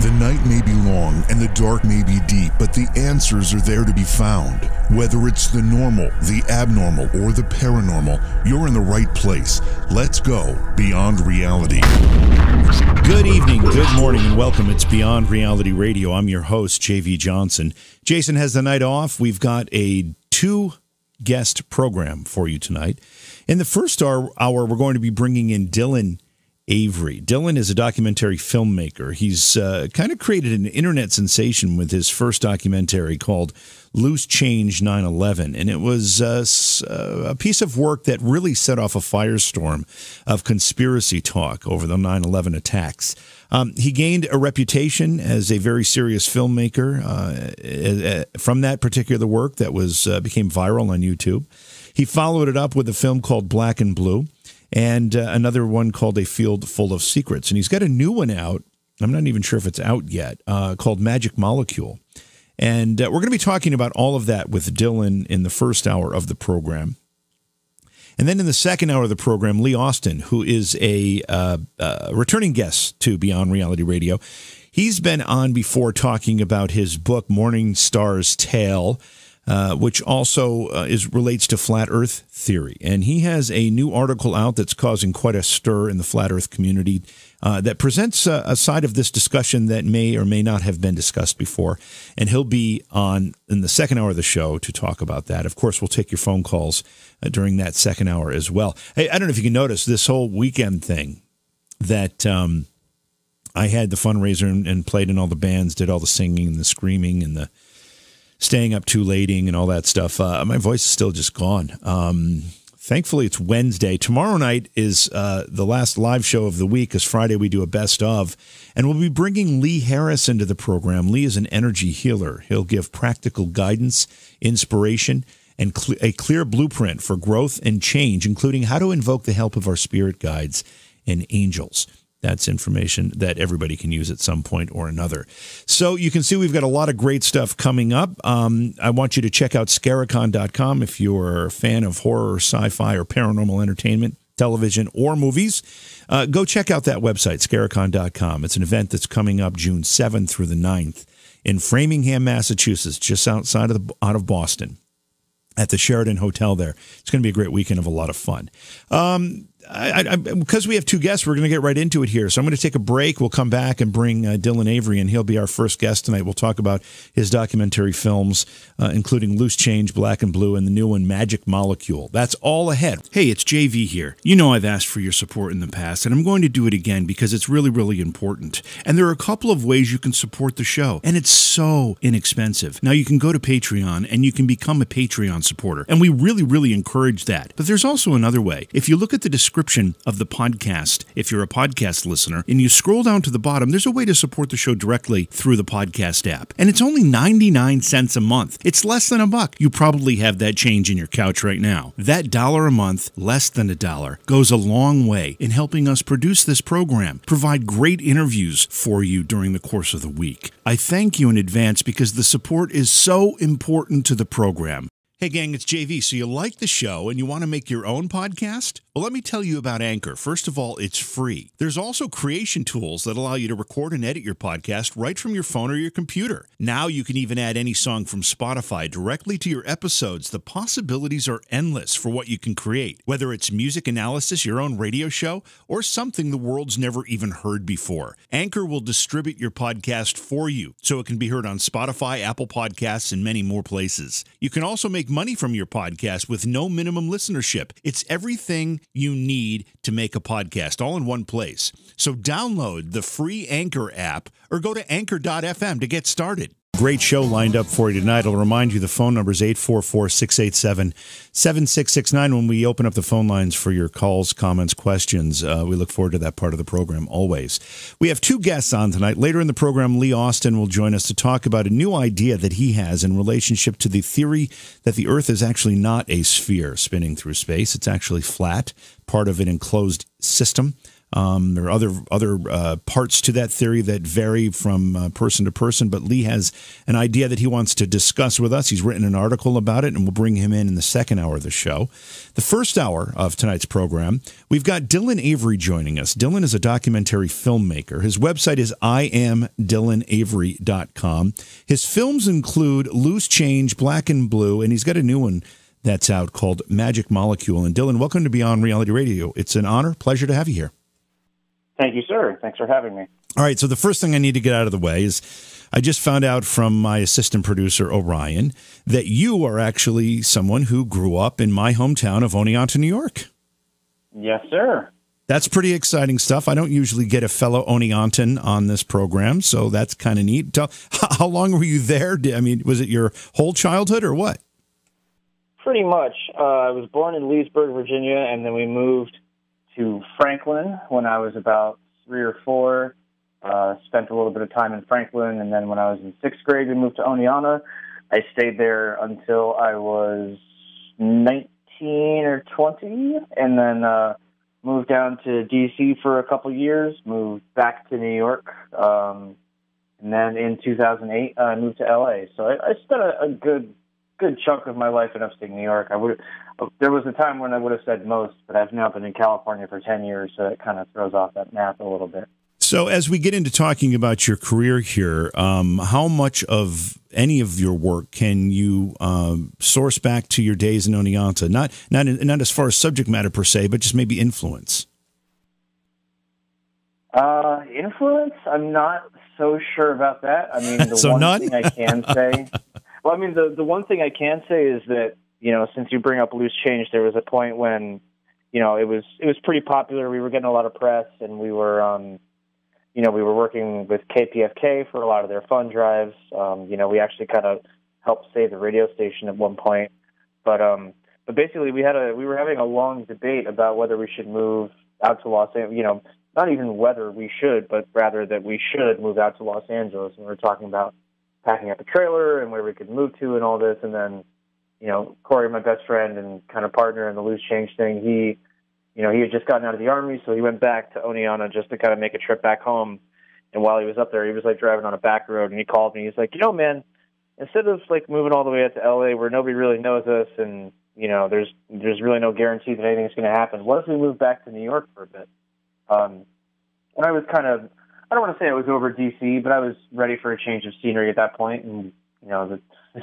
The night may be long and the dark may be deep, but the answers are there to be found. Whether it's the normal, the abnormal, or the paranormal, you're in the right place. Let's go beyond reality. Good evening, good morning, and welcome. It's Beyond Reality Radio. I'm your host, J.V. Johnson. Jason has the night off. We've got a two-guest program for you tonight. In the first hour, we're going to be bringing in Dylan Avery. Dylan is a documentary filmmaker. He's kind of created an internet sensation with his first documentary called Loose Change 9/11, and it was a piece of work that really set off a firestorm of conspiracy talk over the 9/11 attacks. He gained a reputation as a very serious filmmaker from that particular work that was became viral on YouTube. He followed it up with a film called Black and Blue, and another one called A Field Full of Secrets. And he's got a new one out. I'm not even sure if it's out yet, called Magic Molecule. And we're going to be talking about all of that with Dylan in the first hour of the program. And then in the second hour of the program, Lee Austin, who is a returning guest to Beyond Reality Radio. He's been on before talking about his book, Morning Star's Tale, which also relates to flat Earth theory. And he has a new article out that's causing quite a stir in the flat Earth community that presents a side of this discussion that may or may not have been discussed before. And he'll be on in the second hour of the show to talk about that. Of course, we'll take your phone calls during that second hour as well. Hey, I don't know if you can notice this whole weekend thing that I had the fundraiser and played in all the bands, did all the singing and the screaming and the staying up too lating and all that stuff. My voice is still just gone. Thankfully, it's Wednesday. Tomorrow night is the last live show of the week, because Friday we do a best of. And we'll be bringing Lee Harris into the program. Lee is an energy healer. He'll give practical guidance, inspiration, and a clear blueprint for growth and change, including how to invoke the help of our spirit guides and angels. That's information that everybody can use at some point or another. So you can see we've got a lot of great stuff coming up. I want you to check out Scaricon.com if you're a fan of horror, sci-fi, or paranormal entertainment, television, or movies. Go check out that website, Scaricon.com. It's an event that's coming up June 7th through the 9th in Framingham, Massachusetts, just outside of Boston, at the Sheraton Hotel there. It's going to be a great weekend of a lot of fun. Because we have two guests, we're going to get right into it here. So I'm going to take a break. We'll come back and bring Dylan Avery, and he'll be our first guest tonight. We'll talk about his documentary films, including Loose Change, Black and Blue, and the new one, Magic Molecule. That's all ahead. Hey, it's JV here. You know I've asked for your support in the past, and I'm going to do it again because it's really, really important. And there are a couple of ways you can support the show, and it's so inexpensive. Now, you can go to Patreon, and you can become a Patreon supporter, and we really, really encourage that. But there's also another way. If you look at the description of the podcast, if you're a podcast listener, and you scroll down to the bottom, there's a way to support the show directly through the podcast app. And it's only 99 cents a month. It's less than $1. You probably have that change in your couch right now. That $1 a month, less than $1, goes a long way in helping us produce this program, provide great interviews for you during the course of the week. I thank you in advance because the support is so important to the program. Hey gang, it's JV. So you like the show and you want to make your own podcast? Well, let me tell you about Anchor. First of all, it's free. There's also creation tools that allow you to record and edit your podcast right from your phone or your computer. Now you can even add any song from Spotify directly to your episodes. The possibilities are endless for what you can create, whether it's music analysis, your own radio show, or something the world's never even heard before. Anchor will distribute your podcast for you so it can be heard on Spotify, Apple Podcasts, and many more places. You can also make money from your podcast with no minimum listenership. It's everything you need to make a podcast all in one place. So download the free Anchor app or go to anchor.fm to get started. Great show lined up for you tonight. I'll remind you the phone number is 844-687-7669 when we open up the phone lines for your calls, comments, questions. We look forward to that part of the program always. We have two guests on tonight. Later in the program, Lee Austin will join us to talk about a new idea that he has in relationship to the theory that the Earth is actually not a sphere spinning through space. It's actually flat, part of an enclosed system. There are other parts to that theory that vary from person to person, but Lee has an idea that he wants to discuss with us. He's written an article about it, and we'll bring him in the second hour of the show. The first hour of tonight's program, we've got Dylan Avery joining us. Dylan is a documentary filmmaker. His website is IamDylanAvery.com. His films include Loose Change, Black and Blue, and he's got a new one that's out called Magic Molecule. And Dylan, welcome to Beyond Reality Radio. It's an honor, pleasure to have you here. Thank you, sir. Thanks for having me. All right, so the first thing I need to get out of the way is I just found out from my assistant producer, Orion, that you are actually someone who grew up in my hometown of Oneonta, New York. Yes, sir. That's pretty exciting stuff. I don't usually get a fellow Oneontan on this program, so that's kind of neat. How long were you there? I mean, was it your whole childhood or what? Pretty much. I was born in Leesburg, Virginia, and then we moved to Franklin when I was about 3 or 4. Spent a little bit of time in Franklin, and then when I was in 6th grade, we moved to Oneonta. I stayed there until I was 19 or 20, and then moved down to D.C. for a couple years, moved back to New York, and then in 2008, I moved to L.A. So I spent a good chunk of my life in upstate New York. There was a time when I would have said most, but I've now been in California for 10 years, so it kind of throws off that math a little bit. So as we get into talking about your career here, how much of any of your work can you source back to your days in Oneonta? Not as far as subject matter per se, but just maybe influence. Influence? I'm not so sure about that. I mean, the so one none? thing I can say... Well, I mean, the one thing I can say is that, since you bring up Loose Change, there was a point when, it was pretty popular. We were getting a lot of press, and we were, we were working with KPFK for a lot of their fund drives. We actually kind of helped save the radio station at one point. But basically, we were having a long debate about whether we should move out to Los Angeles. Not even whether we should, but rather that we should move out to Los Angeles. And we were talking about packing up a trailer and where we could move to and all this. And then, Corey, my best friend and kind of partner in the Loose Change thing, he had just gotten out of the Army, so he went back to Oneonta just to kind of make a trip back home. And while he was up there, he was like driving on a back road, and he called me. He's like, man, instead of like moving all the way out to LA where nobody really knows us and, there's really no guarantee that anything's going to happen, what if we move back to New York for a bit? And I was kind of, I don't want to say I was over D.C., but I was ready for a change of scenery at that point. And, the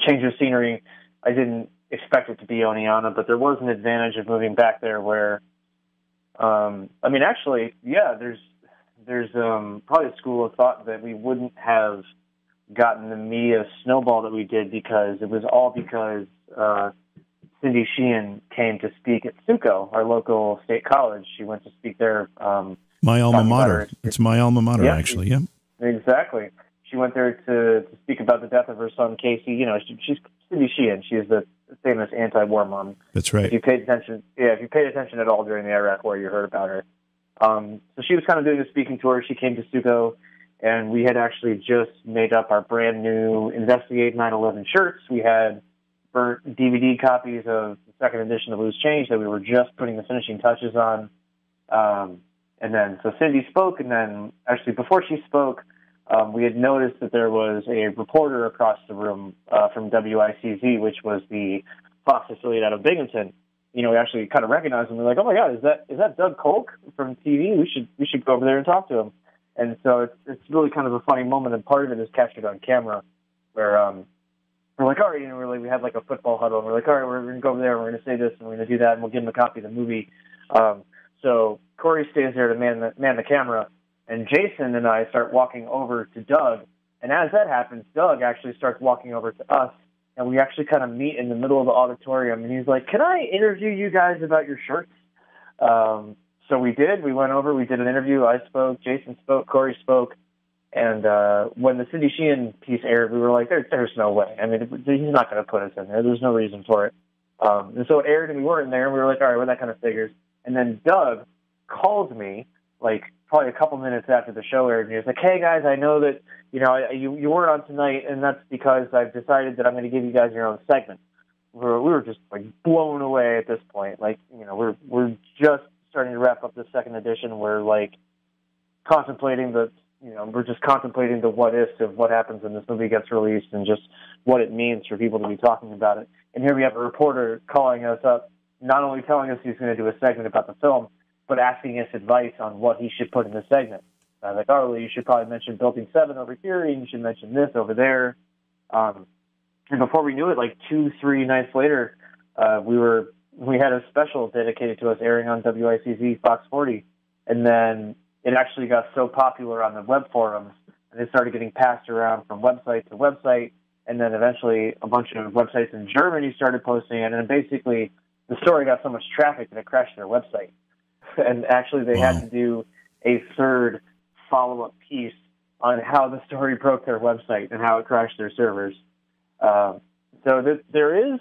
change of scenery, I didn't expect it to be Oneonta, but there was an advantage of moving back there where, there's probably a school of thought that we wouldn't have gotten the media snowball that we did because Cindy Sheehan came to speak at SUCO, our local state college. She went to speak there. My alma mater. It's my alma mater, yeah, actually. Yeah, exactly. She went there to speak about the death of her son, Casey. She's Cindy Sheehan. She is the famous anti-war mom. That's right. If you paid attention at all during the Iraq War, you heard about her. So she was kind of doing a speaking tour. She came to SUCO, and we had actually just made up our brand new Investigate 9/11 shirts. We had burnt DVD copies of the second edition of Loose Change that we were just putting the finishing touches on. And then, so Cindy spoke, and then actually before she spoke, we had noticed that there was a reporter across the room from WICZ, which was the Fox affiliate out of Binghamton. We actually kind of recognized him. We're like, oh my God, is that Doug Kolk from TV? We should go over there and talk to him. And so it's really kind of a funny moment, and part of it is captured on camera, where we're like, all right, we had like a football huddle, and we're like, all right, we're going to go over there, and we're going to say this, and we're going to do that, and we'll give him a copy of the movie. So Corey stays there to man the camera, and Jason and I start walking over to Doug. And as that happens, Doug actually starts walking over to us, and we actually kind of meet in the middle of the auditorium. And he's like, can I interview you guys about your shirts? So we did. We went over. We did an interview. I spoke. Jason spoke. Corey spoke. And when the Cindy Sheehan piece aired, we were like, there's no way. I mean, he's not going to put us in there. There's no reason for it. And so it aired, and we weren't in there. And we were like, all right, well, that kind of figures. And then Doug calls me, like, probably a couple minutes after the show aired, and he was like, hey, guys, I know that, you weren't on tonight, and that's because I've decided that I'm going to give you guys your own segment. We were just, like, blown away at this point. Like, we're just starting to wrap up the second edition where, like, contemplating we're just contemplating the what ifs of what happens when this movie gets released and just what it means for people to be talking about it. And here we have a reporter calling us up, not only telling us he's going to do a segment about the film, but asking us advice on what he should put in the segment. I was like, oh, well, you should probably mention Building 7 over here, and you should mention this over there. And before we knew it, like 2-3 nights later, we had a special dedicated to us airing on WICZ Fox 40, and then it actually got so popular on the web forums, and it started getting passed around from website to website, and then eventually a bunch of websites in Germany started posting it, and basically the story got so much traffic that it crashed their website. And actually they had to do a third follow-up piece on how the story broke their website and how it crashed their servers. So there is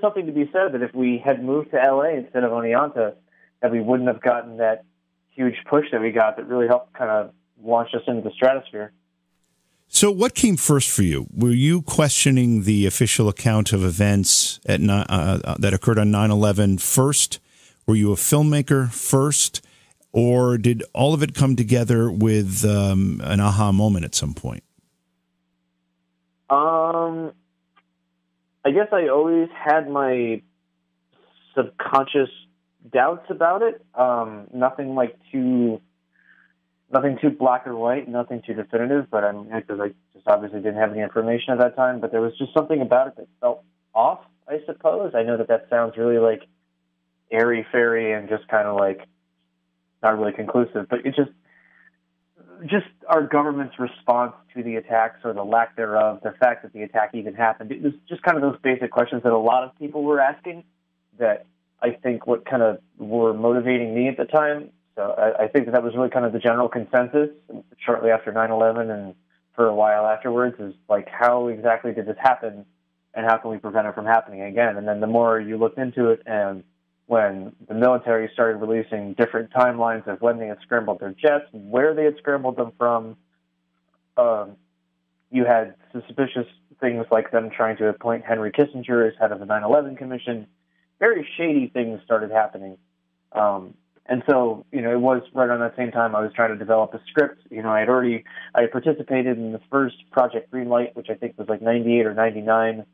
something to be said that if we had moved to LA instead of Oneonta, that we wouldn't have gotten that huge push that we got that really helped kind of launch us into the stratosphere. So what came first for you? Were you questioning the official account of events that occurred on 9/11 first? Were you a filmmaker first? Or did all of it come together with an aha moment at some point? I guess I always had my subconscious doubts about it. Nothing too black or white, nothing too definitive. But because I just obviously didn't have any information at that time. But there was just something about it that felt off, I suppose. I know that sounds really like airy-fairy and just kind of like not really conclusive, but it just our government's response to the attacks or the lack thereof, the fact that the attack even happened. It was just kind of those basic questions that a lot of people were asking that I think what kind of were motivating me at the time. So I think that was really kind of the general consensus shortly after 9/11 and for a while afterwards is like, how exactly did this happen and how can we prevent it from happening again? And then the more you looked into it, and when the military started releasing different timelines of when they had scrambled their jets, where they had scrambled them from, you had suspicious things like them trying to appoint Henry Kissinger as head of the 9/11 Commission. Very shady things started happening. And so, it was right around that same time I was trying to develop a script. I had participated in the first Project Greenlight, which I think was like 98 or 99.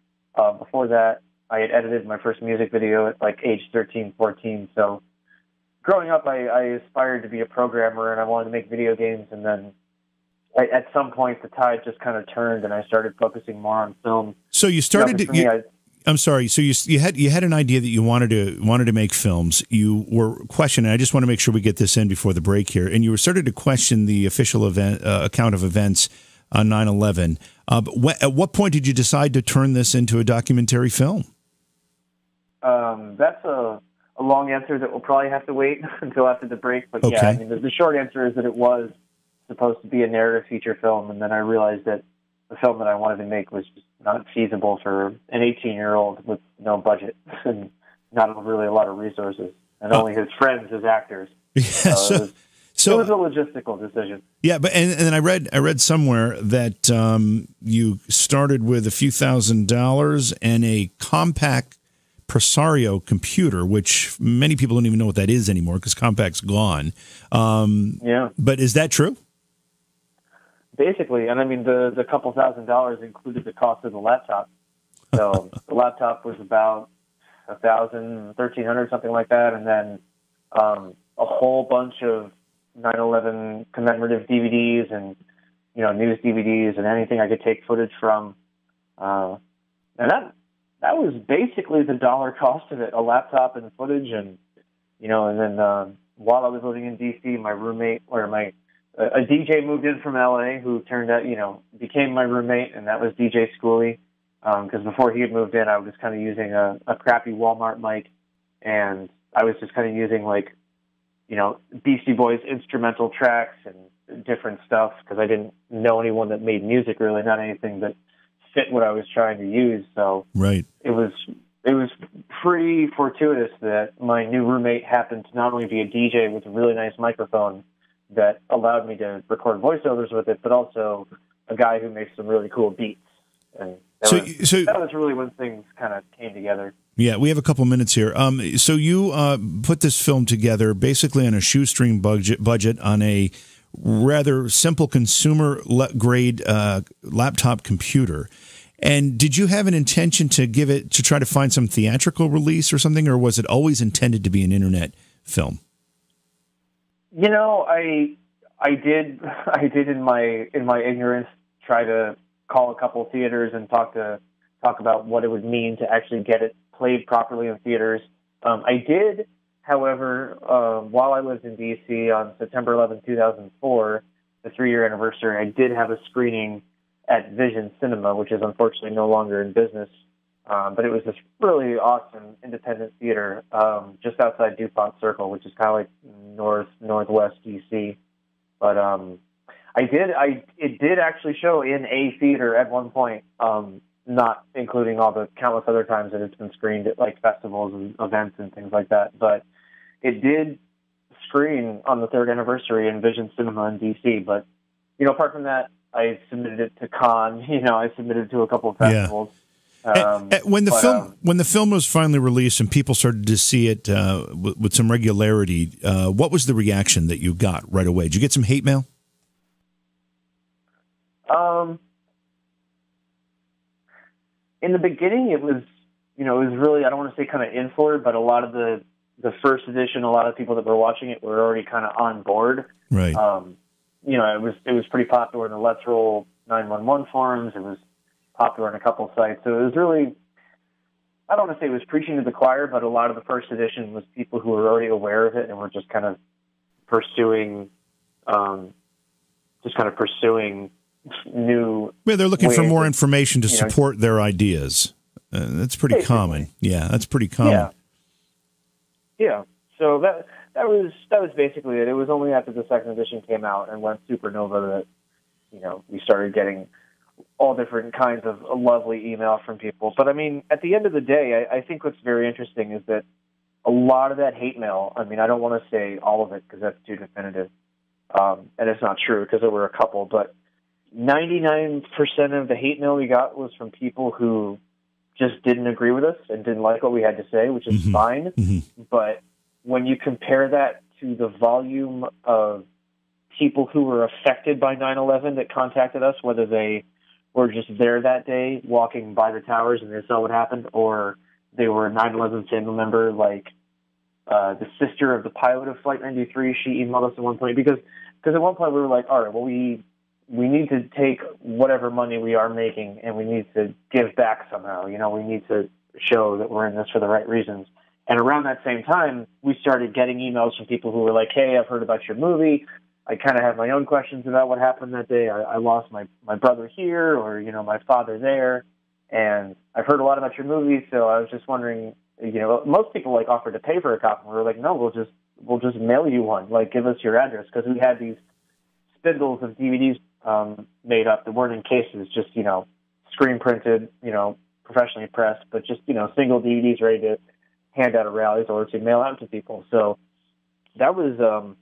Before that, I had edited my first music video at like age 13, 14. So growing up, I aspired to be a programmer and I wanted to make video games. And then at some point, the tide just kind of turned and I started focusing more on film. So you started I'm sorry. So you had an idea that you wanted to make films. You were questioning. I just want to make sure we get this in before the break here. And you were started to question the official account of events on 9/11. But at what point did you decide to turn this into a documentary film? That's a long answer that we'll probably have to wait until after the break. But okay. Yeah, I mean, the short answer is that it was supposed to be a narrative feature film, and then I realized that the film that I wanted to make was just not feasible for an 18-year-old with no budget and not really a lot of resources, and only his friends as actors. Yeah, so it was a logistical decision. Yeah, but and then I read somewhere that you started with a few $1,000s and a compact Presario computer, which many people don't even know what that is anymore because compact's gone. Yeah. But is that true? Basically, and I mean, the couple $1,000s included the cost of the laptop. So the laptop was about $1,000, $1,300, something like that, and then a whole bunch of 9/11 commemorative DVDs and news DVDs and anything I could take footage from, and that was basically the dollar cost of it: a laptop and footage, and and then while I was living in DC, my roommate a DJ moved in from LA who turned out, became my roommate, and that was DJ Schooley. Because before he had moved in, I was kind of using a crappy Walmart mic, and I was just kind of using Beastie Boys instrumental tracks and different stuff because I didn't know anyone that made music really, not anything that fit what I was trying to use. So right. It was pretty fortuitous that my new roommate happened to not only be a DJ with a really nice microphone that allowed me to record voiceovers with it, but also a guy who makes some really cool beats. And that was really when things kind of came together. Yeah, we have a couple minutes here. So you put this film together basically on a shoestring budget on a rather simple consumer grade laptop computer. And did you have an intention to try to find some theatrical release or something, or was it always intended to be an internet film? You know, I did in my ignorance try to call a couple of theaters and talk about what it would mean to actually get it played properly in theaters. I did, however, while I lived in D.C. on September 11, 2004, the 3-year anniversary, I did have a screening at Vision Cinema, which is unfortunately no longer in business. But it was this really awesome independent theater just outside DuPont Circle, which is kind of like northwest D.C. But it did actually show in a theater at one point, not including all the countless other times that it's been screened at like festivals and events and things like that. But it did screen on the 3rd anniversary in Vision Cinema in D.C. But, you know, apart from that, I submitted it to Cannes. You know, I submitted it to a couple of festivals. Yeah. When the film was finally released and people started to see it with some regularity, what was the reaction that you got right away? Did you get some hate mail? In the beginning, it was really, I don't want to say kind of in for it, but a lot of the first edition, a lot of people that were watching it were already kind of on board. Right. You know, it was pretty popular in the Let's Roll 911 forums. It was popular in a couple of sites. So it was really, I don't want to say it was preaching to the choir, but a lot of the first edition was people who were already aware of it and were just kind of pursuing new. Yeah, they're looking for more information to support their ideas. That's pretty common. Yeah, that's pretty common. Yeah. So that was basically it. It was only after the 2nd edition came out and went supernova that, you know, we started getting all different kinds of lovely email from people. But I mean, at the end of the day, I think what's very interesting is that a lot of that hate mail, I mean, I don't want to say all of it because that's too definitive. And it's not true because there were a couple, but 99% of the hate mail we got was from people who just didn't agree with us and didn't like what we had to say, which is fine. Mm-hmm. But when you compare that to the volume of people who were affected by 9/11 that contacted us, whether they were just there that day walking by the towers and they saw what happened, or they were a 9/11 family member, like the sister of the pilot of Flight 93, she emailed us at one point because at one point we were like, all right, well, we need to take whatever money we are making and we need to give back somehow. You know, we need to show that we're in this for the right reasons. And around that same time, we started getting emails from people who were like, hey, I've heard about your movie. I kind of have my own questions about what happened that day. I lost my brother here, or, you know, my father there. And I've heard a lot about your movie, so I was just wondering, you know, most people like offered to pay for a copy. We were like, no, we'll just mail you one. Like, give us your address, because we had these spindles of DVDs made up that weren't in cases, just, you know, screen printed, you know, professionally pressed, but just, you know, single DVDs ready to hand out at rallies or to mail out to people. So that was a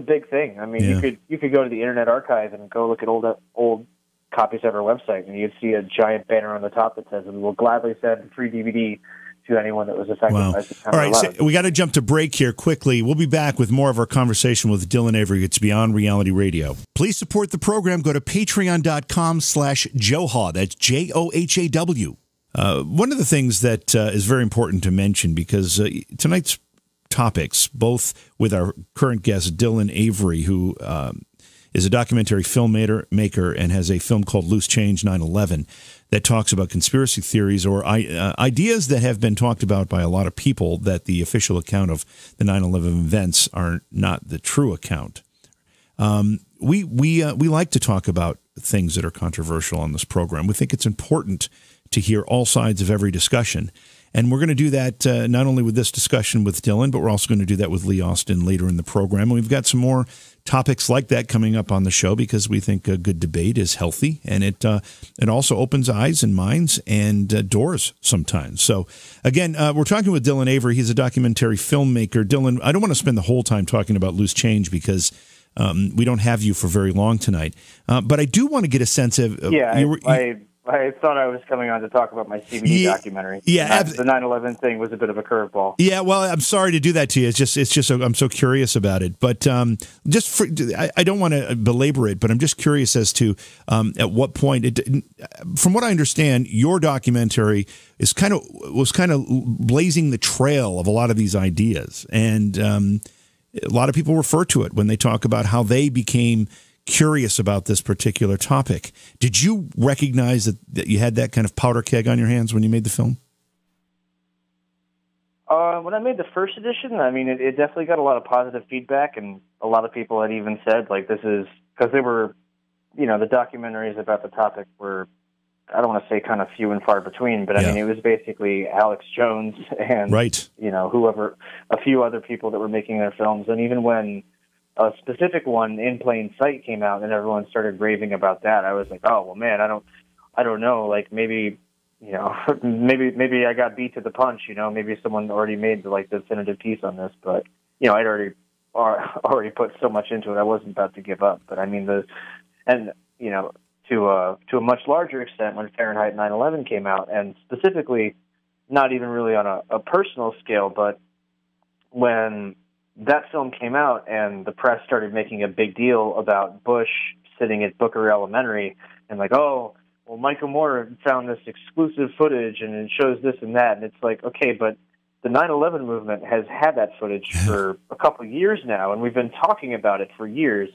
big thing. I mean, you could go to the Internet Archive and go look at old copies of our website, and you'd see a giant banner on the top that says, "We will gladly send a free DVD to anyone that was affected by September 11th." All right, so we got to jump to break here quickly. We'll be back with more of our conversation with Dylan Avery. It's Beyond Reality Radio. Please support the program. Go to patreon.com/Johhaw. That's JOHAW. One of the things that is very important to mention, because tonight's topics, both with our current guest, Dylan Avery, who is a documentary filmmaker and has a film called Loose Change 9/11 that talks about conspiracy theories or ideas that have been talked about by a lot of people that the official account of the 9/11 events are not the true account. We like to talk about things that are controversial on this program. We think it's important to hear all sides of every discussion. And we're going to do that not only with this discussion with Dylan, but we're also going to do that with Lee Austin later in the program. And we've got some more topics like that coming up on the show because we think a good debate is healthy, and it also opens eyes and minds and doors sometimes. So, again, we're talking with Dylan Avery. He's a documentary filmmaker. Dylan, I don't want to spend the whole time talking about Loose Change because we don't have you for very long tonight. But I do want to get a sense of... I thought I was coming on to talk about my CBD documentary. Yeah, the 9/11 thing was a bit of a curveball. Yeah, well, I'm sorry to do that to you. It's just I'm so curious about it. But I don't want to belabor it, but I'm just curious as to at what point from what I understand, your documentary was kind of blazing the trail of a lot of these ideas, and a lot of people refer to it when they talk about how they became curious about this particular topic. Did you recognize that you had that kind of powder keg on your hands when you made the film? When I made the first edition, I mean, it definitely got a lot of positive feedback, and a lot of people had even said, like, this is, because they were, the documentaries about the topic were, I don't want to say kind of few and far between, but I mean, it was basically Alex Jones and, whoever, a few other people that were making their films. And even when a specific one, In Plain Sight, came out and everyone started raving about that, I was like, oh, well, man, I don't know, like, maybe I got beat to the punch, maybe someone already made the definitive piece on this, but, I'd already put so much into it, I wasn't about to give up. But I mean, to a much larger extent, when Fahrenheit 9/11 came out, and specifically, not even really on a personal scale, but when that film came out and the press started making a big deal about Bush sitting at Booker Elementary and like, oh, well, Michael Moore found this exclusive footage and it shows this and that. And it's like, okay, but the 9/11 movement has had that footage for a couple of years now, and we've been talking about it for years.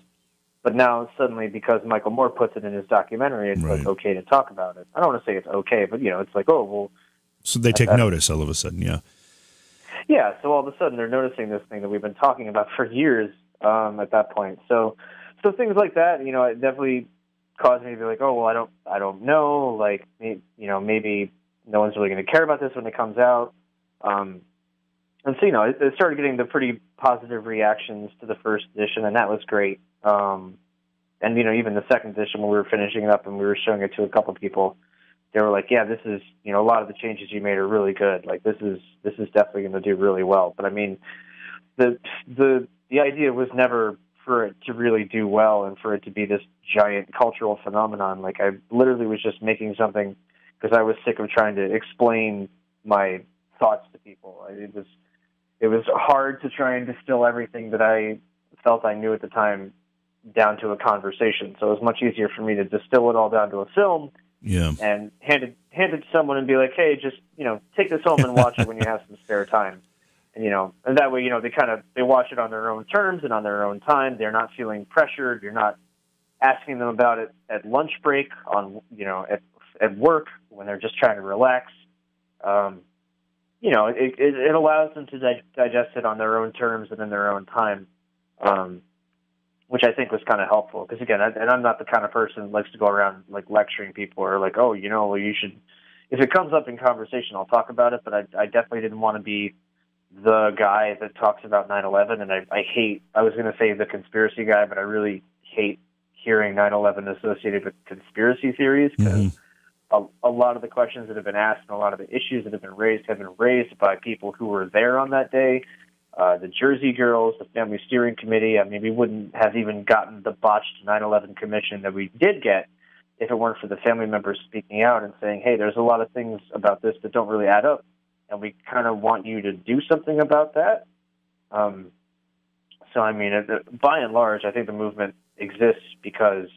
But now suddenly, because Michael Moore puts it in his documentary, it's like okay to talk about it. I don't want to say it's okay, but it's like, oh, well. So they take notice all of a sudden, yeah. Yeah, so all of a sudden they're noticing this thing that we've been talking about for years at that point. So things like that, it definitely caused me to be like, oh, well, I don't know, like, maybe no one's really going to care about this when it comes out. And so, it started getting the pretty positive reactions to the first edition, and that was great. And, even the second edition, when we were finishing it up and we were showing it to a couple people, they were like, yeah, this is, a lot of the changes you made are really good. Like, this is definitely going to do really well. But I mean, the idea was never for it to really do well and for it to be this giant cultural phenomenon. Like, I literally was just making something because I was sick of trying to explain my thoughts to people. It was hard to try and distill everything that I felt I knew at the time down to a conversation. So it was much easier for me to distill it all down to a film. Yeah. And hand it to someone and be like, hey, just, take this home and watch it when you have some spare time. And, and that way, they watch it on their own terms and on their own time. They're not feeling pressured. You're not asking them about it at lunch break, at work when they're just trying to relax. It allows them to digest it on their own terms and in their own time. Which I think was kind of helpful because, again, I'm not the kind of person that likes to go around like lecturing people or like, oh, well, you should. If it comes up in conversation, I'll talk about it. But I definitely didn't want to be the guy that talks about 9/11, and I hate. I was going to say the conspiracy guy, but I really hate hearing 9/11 associated with conspiracy theories because a lot of the questions that have been asked and a lot of the issues that have been raised by people who were there on that day. The Jersey Girls, the Family Steering Committee. I mean, we wouldn't have even gotten the botched 9/11 commission that we did get if it weren't for the family members speaking out and saying, hey, there's a lot of things about this that don't really add up, and we kind of want you to do something about that. So, I mean, by and large, I think the movement exists because,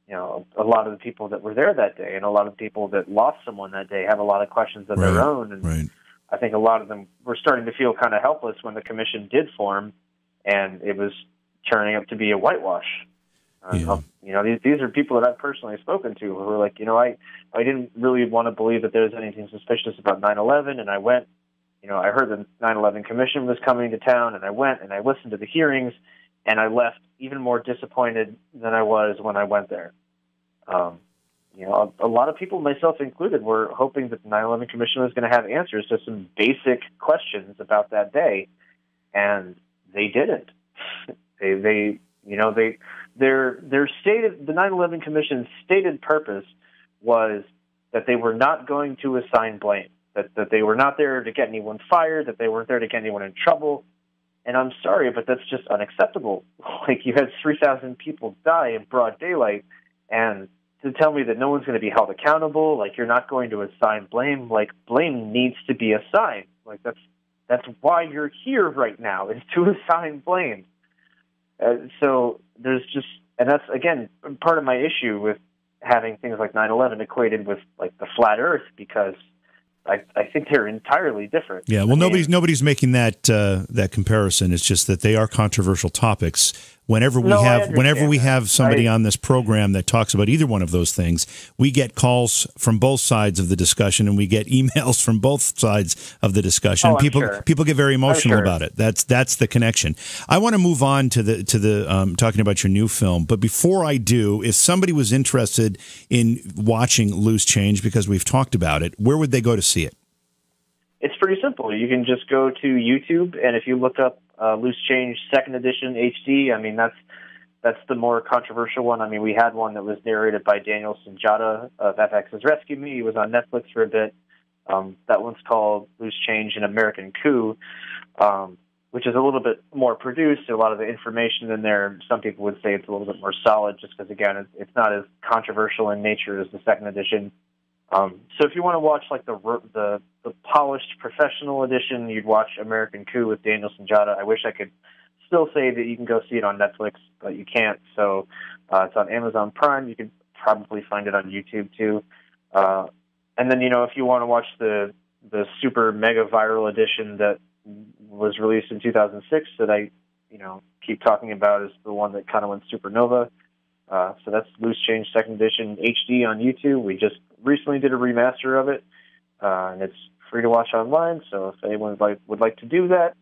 a lot of the people that were there that day and a lot of people that lost someone that day have a lot of questions of their own. And I think a lot of them were starting to feel kind of helpless when the commission did form, and it was turning up to be a whitewash. These are people that I've personally spoken to who were like, I didn't really want to believe that there was anything suspicious about 9/11, and I went, I heard the 9/11 commission was coming to town, and I went and I listened to the hearings, and I left even more disappointed than I was when I went there. A lot of people, myself included, were hoping that the 9/11 Commission was going to have answers to some basic questions about that day, and they didn't. The 9/11 Commission's stated purpose was that they were not going to assign blame, that they were not there to get anyone fired, that they weren't there to get anyone in trouble. And I'm sorry, but that's just unacceptable. Like, you had 3,000 people die in broad daylight, and to tell me that no one's going to be held accountable, like you're not going to assign blame, like blame needs to be assigned. Like that's why you're here right now, is to assign blame. So there's just, and that's, again, part of my issue with having things like 9/11 equated with like the flat Earth, because I think they're entirely different. Yeah, well, nobody's making that comparison. It's just that they are controversial topics. Whenever we have somebody on this program that talks about either one of those things, we get calls from both sides of the discussion, and we get emails from both sides of the discussion. People get very emotional about it. That's the connection. I want to move on to the talking about your new film, but before I do, if somebody was interested in watching Loose Change, because we've talked about it, where would they go to see it? It's pretty simple. You can just go to YouTube, and if you look up Loose Change Second Edition HD, I mean, that's the more controversial one. I mean, we had one that was narrated by Daniel Sunjata of FX's Rescue Me. He was on Netflix for a bit. That one's called Loose Change: An American Coup, which is a little bit more produced. A lot of the information in there, some people would say it's a little bit more solid, just because, again, it's not as controversial in nature as the Second Edition. So if you want to watch like the polished professional edition, you'd watch American Coup with Daniel Sunjata. I wish I could still say that you can go see it on Netflix, but you can't. So it's on Amazon Prime. You can probably find it on YouTube too. And then, if you want to watch the super mega viral edition that was released in 2006 that I keep talking about, is the one that kind of went supernova. So that's Loose Change Second Edition HD on YouTube. We just recently did a remaster of it, and it's free to watch online. So if anyone would like to do that,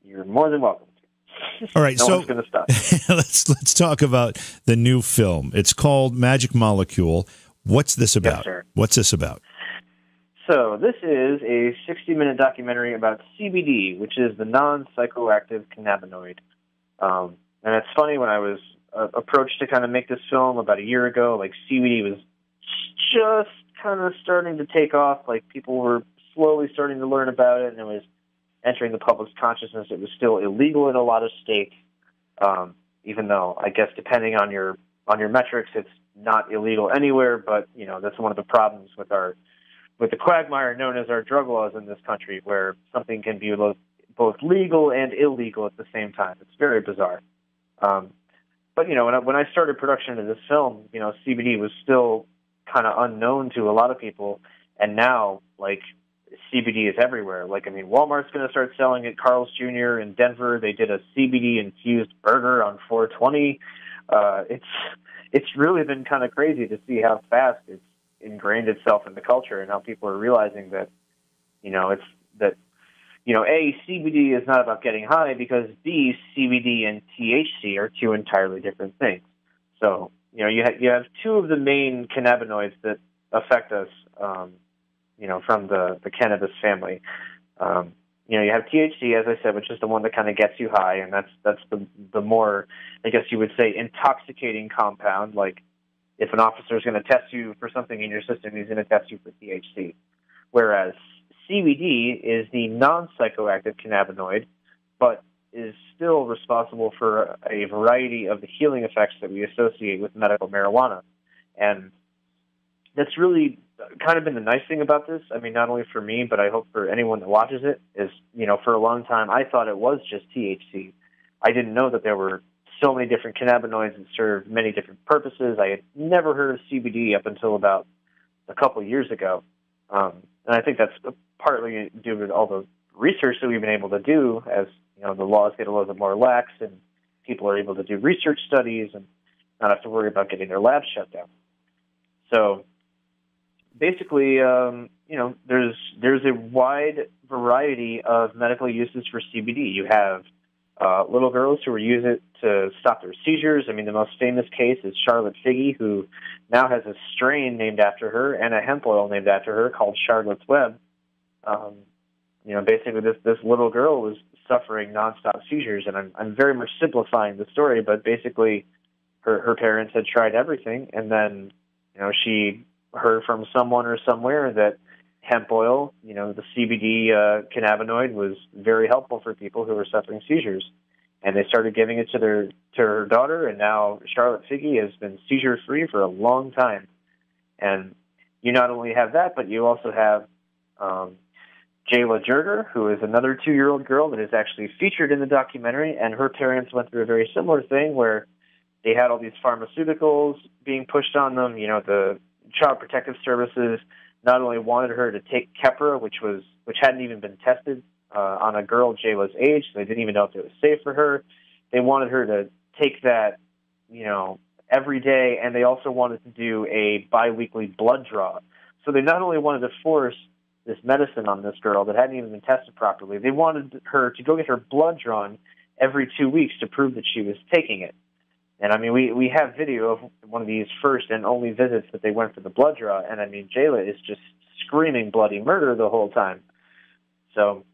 you're more than welcome to. All right, no so one's going to stop. let's talk about the new film. It's called Magic Molecule. What's this about? Yes, sir. What's this about? So this is a 60-minute documentary about CBD, which is the non-psychoactive cannabinoid. And it's funny, when I was approached to kind of make this film about a year ago, like CBD was just kind of starting to take off. Like people were slowly starting to learn about it, and it was entering the public's consciousness. It was still illegal in a lot of states, even though I guess depending on your metrics, it's not illegal anywhere. But that's one of the problems with the quagmire known as our drug laws in this country, where something can be both legal and illegal at the same time. It's very bizarre. But when I started production of this film, CBD was still kind of unknown to a lot of people, and now like CBD is everywhere. Like, I mean, Walmart's going to start selling it. Carl's Jr. in Denver, they did a CBD infused burger on 420. It's really been kind of crazy to see how fast it's ingrained itself in the culture, and how people are realizing that A, CBD is not about getting high, because B, CBD and THC are two entirely different things. So, you have two of the main cannabinoids that affect us, from the cannabis family. You have THC, as I said, which is the one that kind of gets you high, and that's the more, I guess you would say, intoxicating compound. Like, if an officer is going to test you for something in your system, he's going to test you for THC. Whereas CBD is the non-psychoactive cannabinoid, but is still responsible for a variety of the healing effects that we associate with medical marijuana. And that's really kind of been the nice thing about this. I mean, not only for me, but I hope for anyone that watches it, is, for a long time, I thought it was just THC. I didn't know that there were so many different cannabinoids that served many different purposes. I had never heard of CBD up until about a couple of years ago. And I think that's partly due to all the research that we've been able to do, as the laws get a little bit more lax and people are able to do research studies and not have to worry about getting their labs shut down. So basically, there's a wide variety of medical uses for CBD. You have little girls who use it to stop their seizures. I mean, the most famous case is Charlotte Figge, who now has a strain named after her and a hemp oil named after her called Charlotte's Web. Basically this little girl was suffering nonstop seizures, and I'm very much simplifying the story, but basically her parents had tried everything, and then she heard from someone or somewhere that hemp oil, the CBD cannabinoid, was very helpful for people who were suffering seizures. and they started giving it to her daughter, and now Charlotte Figge has been seizure-free for a long time. And you not only have that, but you also have Jayla Jerger, who is another 2-year-old girl that is actually featured in the documentary, and her parents went through a very similar thing where they had all these pharmaceuticals being pushed on them. You know, the Child Protective Services not only wanted her to take Keppra, which hadn't even been tested on a girl Jayla's age, so they didn't even know if it was safe for her. They wanted her to take that, you know, every day, and they also wanted to do a biweekly blood draw. So they not only wanted to force this medicine on this girl that hadn't even been tested properly, they wanted her to go get her blood drawn every 2 weeks to prove that she was taking it. And, I mean, we have video of one of these first and only visits that they went for the blood draw, and, I mean, Jayla is just screaming bloody murder the whole time. So,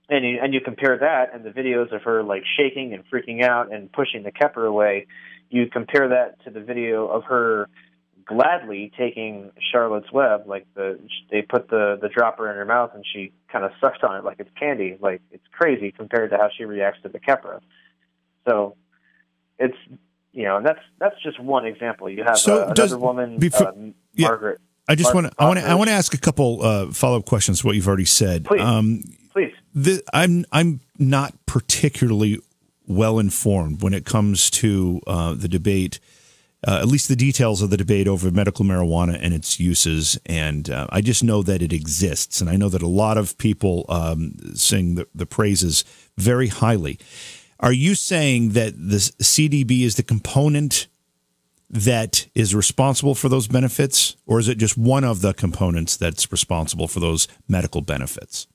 and you compare that and the videos of her, like, shaking and freaking out and pushing the Keppra away, you compare that to the video of her gladly taking Charlotte's Web, like they put the dropper in her mouth and she kind of sucks on it like it's candy. Like, it's crazy compared to how she reacts to the Keppra. So it's, you know, that's just one example. You have another woman, Margaret. I want to ask a couple follow-up questions to what you've already said. Please. I'm not particularly well informed when it comes to the debate, at least the details of the debate over medical marijuana and its uses. And I just know that it exists. And I know that a lot of people sing the praises very highly. Are you saying that the CBD is the component that is responsible for those benefits, or is it just one of the components that's responsible for those medical benefits?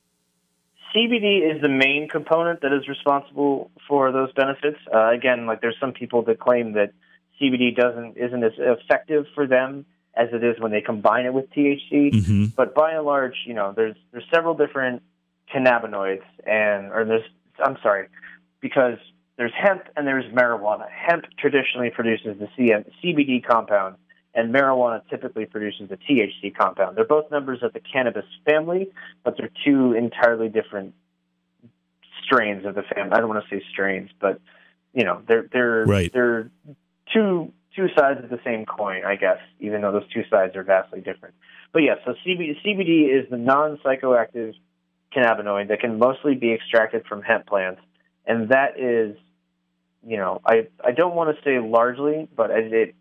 CBD is the main component that is responsible for those benefits. Again, like, there's some people that claim that CBD isn't as effective for them as it is when they combine it with THC. Mm-hmm. But by and large, you know, there's several different cannabinoids, because there's hemp and there's marijuana. Hemp traditionally produces the CBD compound, and marijuana typically produces the THC compound. They're both members of the cannabis family, but they're two entirely different strains of the family. I don't want to say strains, but, you know, they're right. They're two sides of the same coin, I guess, even though those two sides are vastly different. But yeah, so CBD is the non-psychoactive cannabinoid that can mostly be extracted from hemp plants, and that is, you know, I don't want to say largely, but I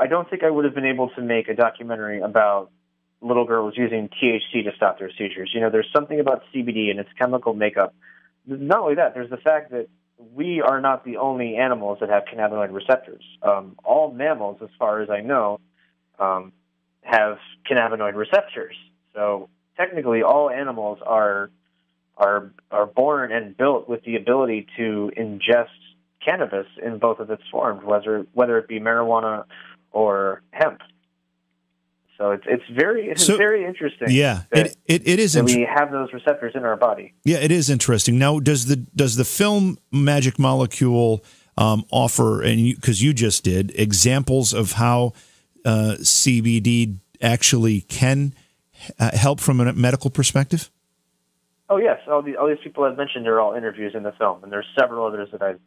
don't think I would have been able to make a documentary about little girls using THC to stop their seizures. You know, there's something about CBD and its chemical makeup. Not only that, there's the fact that we are not the only animals that have cannabinoid receptors. All mammals, as far as I know, have cannabinoid receptors. So technically, all animals are born and built with the ability to ingest cannabis in both of its forms, whether it be marijuana or hemp. So it's very interesting. Yeah, it is. That we have those receptors in our body. Yeah, it is interesting. Now, does the film Magic Molecule offer, and because you just did, examples of how CBD actually can help from a medical perspective? Oh yes, all these people I've mentioned are all interviews in the film, and there's several others that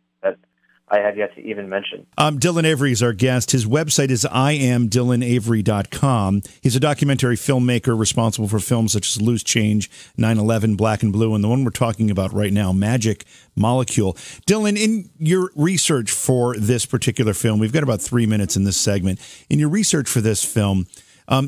I had yet to even mention. Dylan Avery is our guest. His website is iamdylanavery.com. He's a documentary filmmaker responsible for films such as Loose Change, 9/11, Black and Blue, and the one we're talking about right now, Magic Molecule. Dylan, in your research for this particular film, we've got about 3 minutes in this segment. In your research for this film,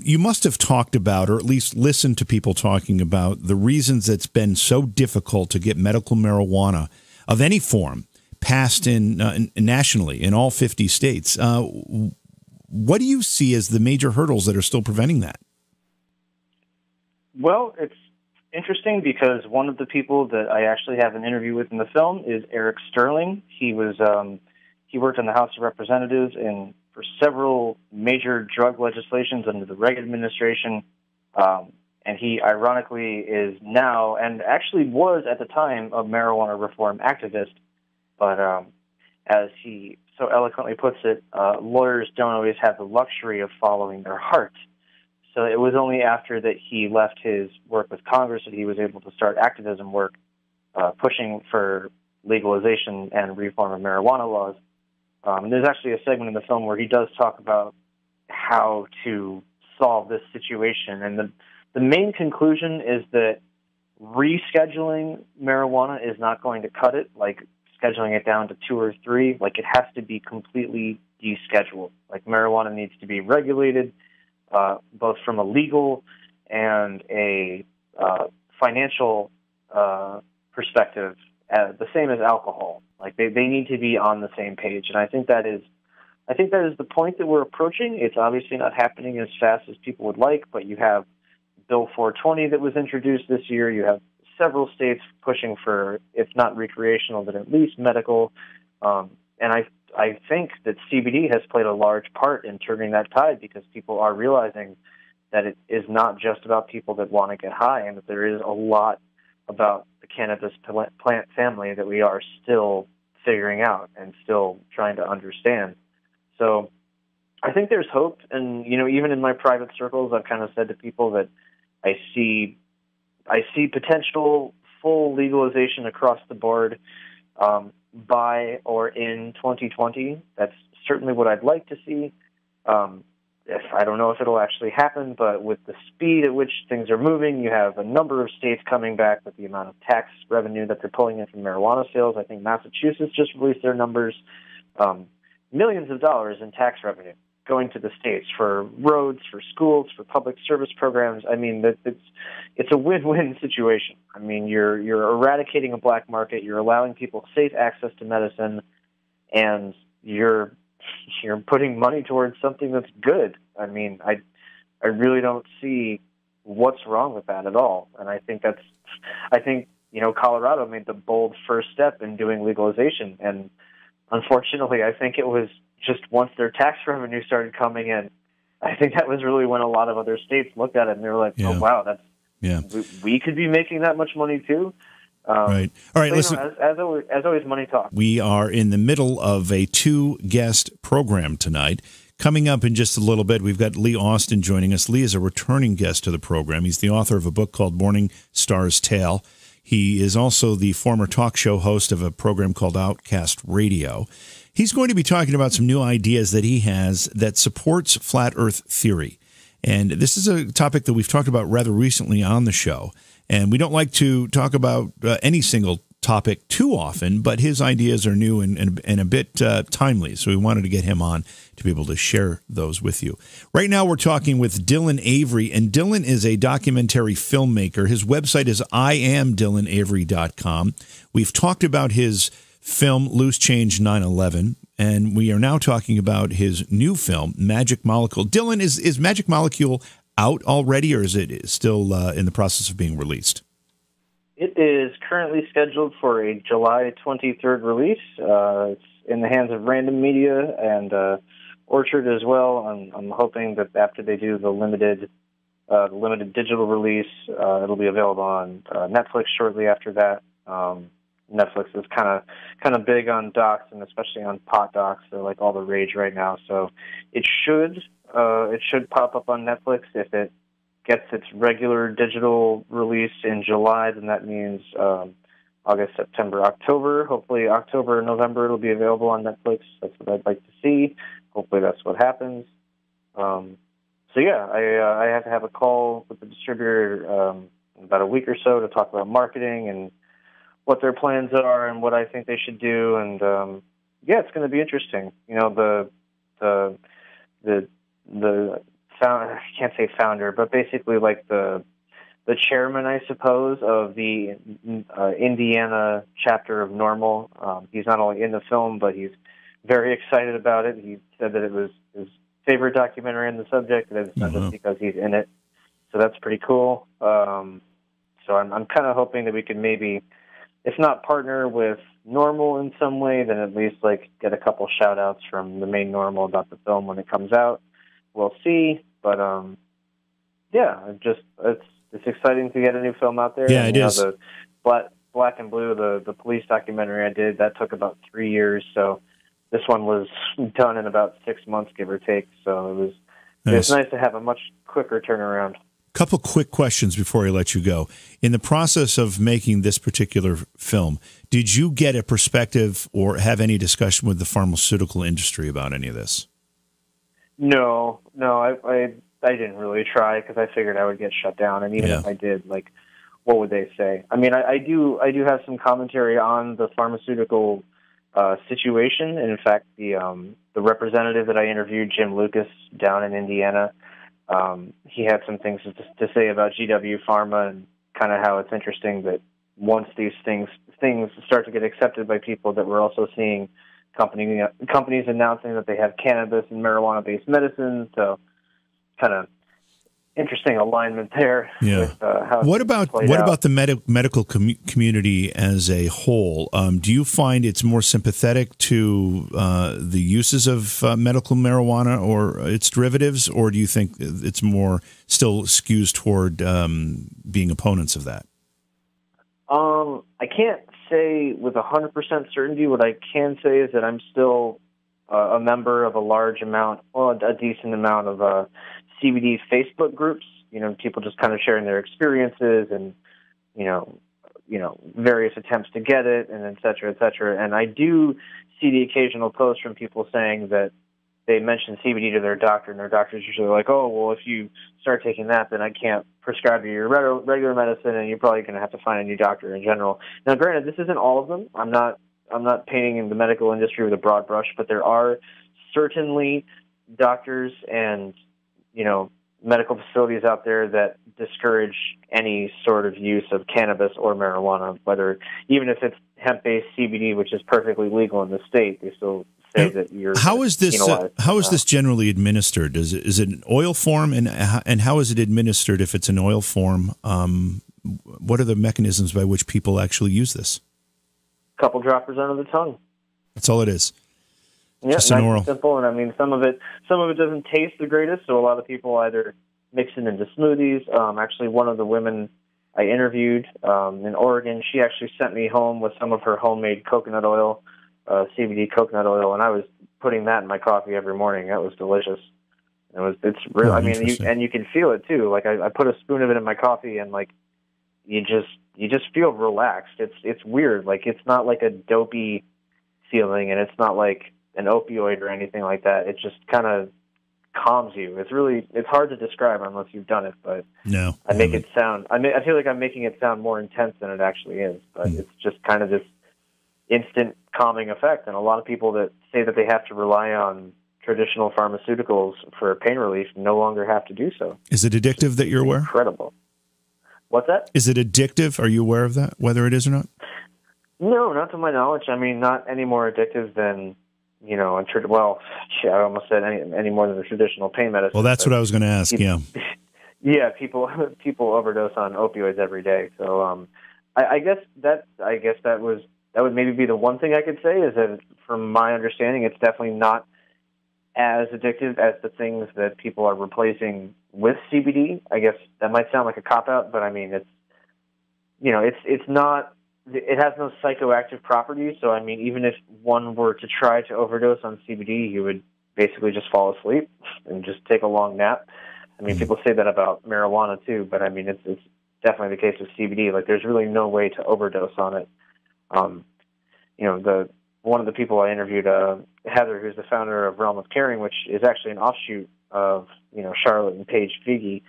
you must have talked about, or at least listened to people talking about, the reasons it's been so difficult to get medical marijuana of any form passed nationally in all 50 states. What do you see as the major hurdles that are still preventing that? Well, it's interesting because one of the people that I actually have an interview with in the film is Eric Sterling. He worked in the House of Representatives for several major drug legislations under the Reagan administration, and he ironically is now, and actually was at the time, a marijuana reform activist. But as he so eloquently puts it, lawyers don't always have the luxury of following their heart. So it was only after that he left his work with Congress that he was able to start activism work. pushing for legalization and reform of marijuana laws. There's actually a segment in the film where he does talk about how to solve this situation. And the main conclusion is that rescheduling marijuana is not going to cut it, like scheduling it down to 2 or 3. Like, it has to be completely descheduled. Like, marijuana needs to be regulated, both from a legal and a financial perspective, the same as alcohol. Like, they need to be on the same page, and I think that is the point that we're approaching. It's obviously not happening as fast as people would like, but you have Bill 420 that was introduced this year. You have several states pushing for, if not recreational, then at least medical. And I think that CBD has played a large part in turning that tide, because people are realizing that it is not just about people that want to get high, and that there is a lot about the cannabis plant family that we are still figuring out and still trying to understand. So I think there's hope. And, even in my private circles, I've kind of said to people that I see potential full legalization across the board by or in 2020. That's certainly what I'd like to see. I don't know if it'll actually happen, but with the speed at which things are moving, you have a number of states coming back with the amount of tax revenue that they're pulling in from marijuana sales. I think Massachusetts just released their numbers. Millions of dollars in tax revenue going to the states for roads, for schools, for public service programs. I mean, it's a win-win situation. I mean, you're eradicating a black market, you're allowing people safe access to medicine, and you're putting money towards something that's good. I mean, I really don't see what's wrong with that at all. And I think Colorado made the bold first step in doing legalization. And unfortunately, I think it was just once their tax revenue started coming in, I think that was really when a lot of other states looked at it and they were like, oh, wow, we could be making that much money too. Right. All right. So, listen, as always, money talks. We are in the middle of a 2-guest program tonight. Coming up in just a little bit, we've got Lee Austin joining us. Lee is a returning guest to the program. He's the author of a book called Morning Star's Tale. He is also the former talk show host of a program called Outcast Radio. He's going to be talking about some new ideas that he has that supports flat earth theory. And this is a topic that we've talked about rather recently on the show. And we don't like to talk about any single topic too often, but his ideas are new and a bit timely. So we wanted to get him on to be able to share those with you. Right now we're talking with Dylan Avery, and Dylan is a documentary filmmaker. His website is iamdylanavery.com. We've talked about his film Loose Change 9/11, and we are now talking about his new film, Magic Molecule. Dylan, is Magic Molecule out already, or is it still in the process of being released? It is currently scheduled for a July 23rd release. It's in the hands of Random Media and Orchard as well. I'm hoping that after they do the limited digital release, it'll be available on Netflix shortly after that. Netflix is kind of big on docs, and especially on pot docs. They're like all the rage right now. So it should pop up on Netflix. If it gets its regular digital release in July, then that means August, September, October. Hopefully October, November, it'll be available on Netflix. That's what I'd like to see. Hopefully that's what happens. I have to have a call with the distributor in about a week or so to talk about marketing and what their plans are and what I think they should do. And it's going to be interesting. The I can't say founder, but basically like the chairman, I suppose, of the Indiana chapter of Normal. He's not only in the film, but he's very excited about it. He said that it was his favorite documentary on the subject, and it's not just because he's in it. So that's pretty cool. So I'm kind of hoping that we can maybe, if not partner with Normal in some way, then at least like get a couple shout outs from the main Normal about the film when it comes out. We'll see. But it's exciting to get a new film out there. Yeah, it is. The Black and Blue, the police documentary I did, that took about 3 years. So this one was done in about 6 months, give or take. So it was nice to have a much quicker turnaround. Couple quick questions before I let you go. In the process of making this particular film, did you get a perspective or have any discussion with the pharmaceutical industry about any of this? No, I didn't really try because I figured I would get shut down, and even if I did, like, what would they say? I mean, I do have some commentary on the pharmaceutical situation, and in fact, the representative that I interviewed, Jim Lucas, down in Indiana, he had some things to say about GW Pharma and kind of how it's interesting that once these things start to get accepted by people, that we're also seeing companies announcing that they have cannabis and marijuana-based medicine. So, kind of interesting alignment there. Yeah. With, how what about the medical community as a whole? Do you find it's more sympathetic to the uses of medical marijuana or its derivatives, or do you think it's more still skews toward being opponents of that? I can't say with 100% certainty. What I can say is that I'm still a member of a decent amount of CBD Facebook groups. You know, people just kind of sharing their experiences and, you know, various attempts to get it, and et cetera, et cetera. And I do see the occasional post from people saying that they mention CBD to their doctor, and their doctor's usually like, "Oh, well, if you start taking that, then I can't prescribe you your regular medicine, and you're probably going to have to find a new doctor in general." Now, granted, this isn't all of them. I'm not painting in the medical industry with a broad brush, but there are certainly doctors and, you know, medical facilities out there that discourage any sort of use of cannabis or marijuana, even if it's hemp-based CBD, which is perfectly legal in the state. They still say that you're how is this penalized. How is this generally administered? Is it an oil form, and how is it administered if it's an oil form? What are the mechanisms by which people actually use this? Couple droppers under the tongue. That's all it is. Yeah, just an oral. Simple, and I mean some of it doesn't taste the greatest, so a lot of people either mix it into smoothies. Actually, one of the women I interviewed in Oregon, she actually sent me home with some of her homemade coconut oil, CBD coconut oil, and I was putting that in my coffee every morning. That was delicious. It's real. I mean, you can feel it too. Like I put a spoon of it in my coffee, and like you just feel relaxed. It's weird. Like it's not like a dopey feeling, and it's not like an opioid or anything like that. It just kind of calms you. It's hard to describe unless you've done it, but no, I feel like I'm making it sound more intense than it actually is, but it's just kind of this instant calming effect. And a lot of people that say that they have to rely on traditional pharmaceuticals for pain relief no longer have to do so. Is it addictive that you're aware? Incredible. What's that? Is it addictive? Are you aware of that, whether it is or not? No, not to my knowledge. I mean, not any more addictive than, you know, I almost said any more than the traditional pain medicine. Well, that's what I was going to ask. Yeah, people overdose on opioids every day. So, I guess that would maybe be the one thing I could say is that, from my understanding, it's definitely not as addictive as the things that people are replacing with CBD. I guess that might sound like a cop-out, but I mean, it's not. It has no psychoactive properties, so I mean, even if one were to try to overdose on CBD, you would basically just fall asleep and just take a long nap. I mean, people say that about marijuana too, but I mean, it's definitely the case with CBD. Like, there's really no way to overdose on it. One of the people I interviewed, Heather, who's the founder of Realm of Caring, which is actually an offshoot of, Charlotte and Paige Feige.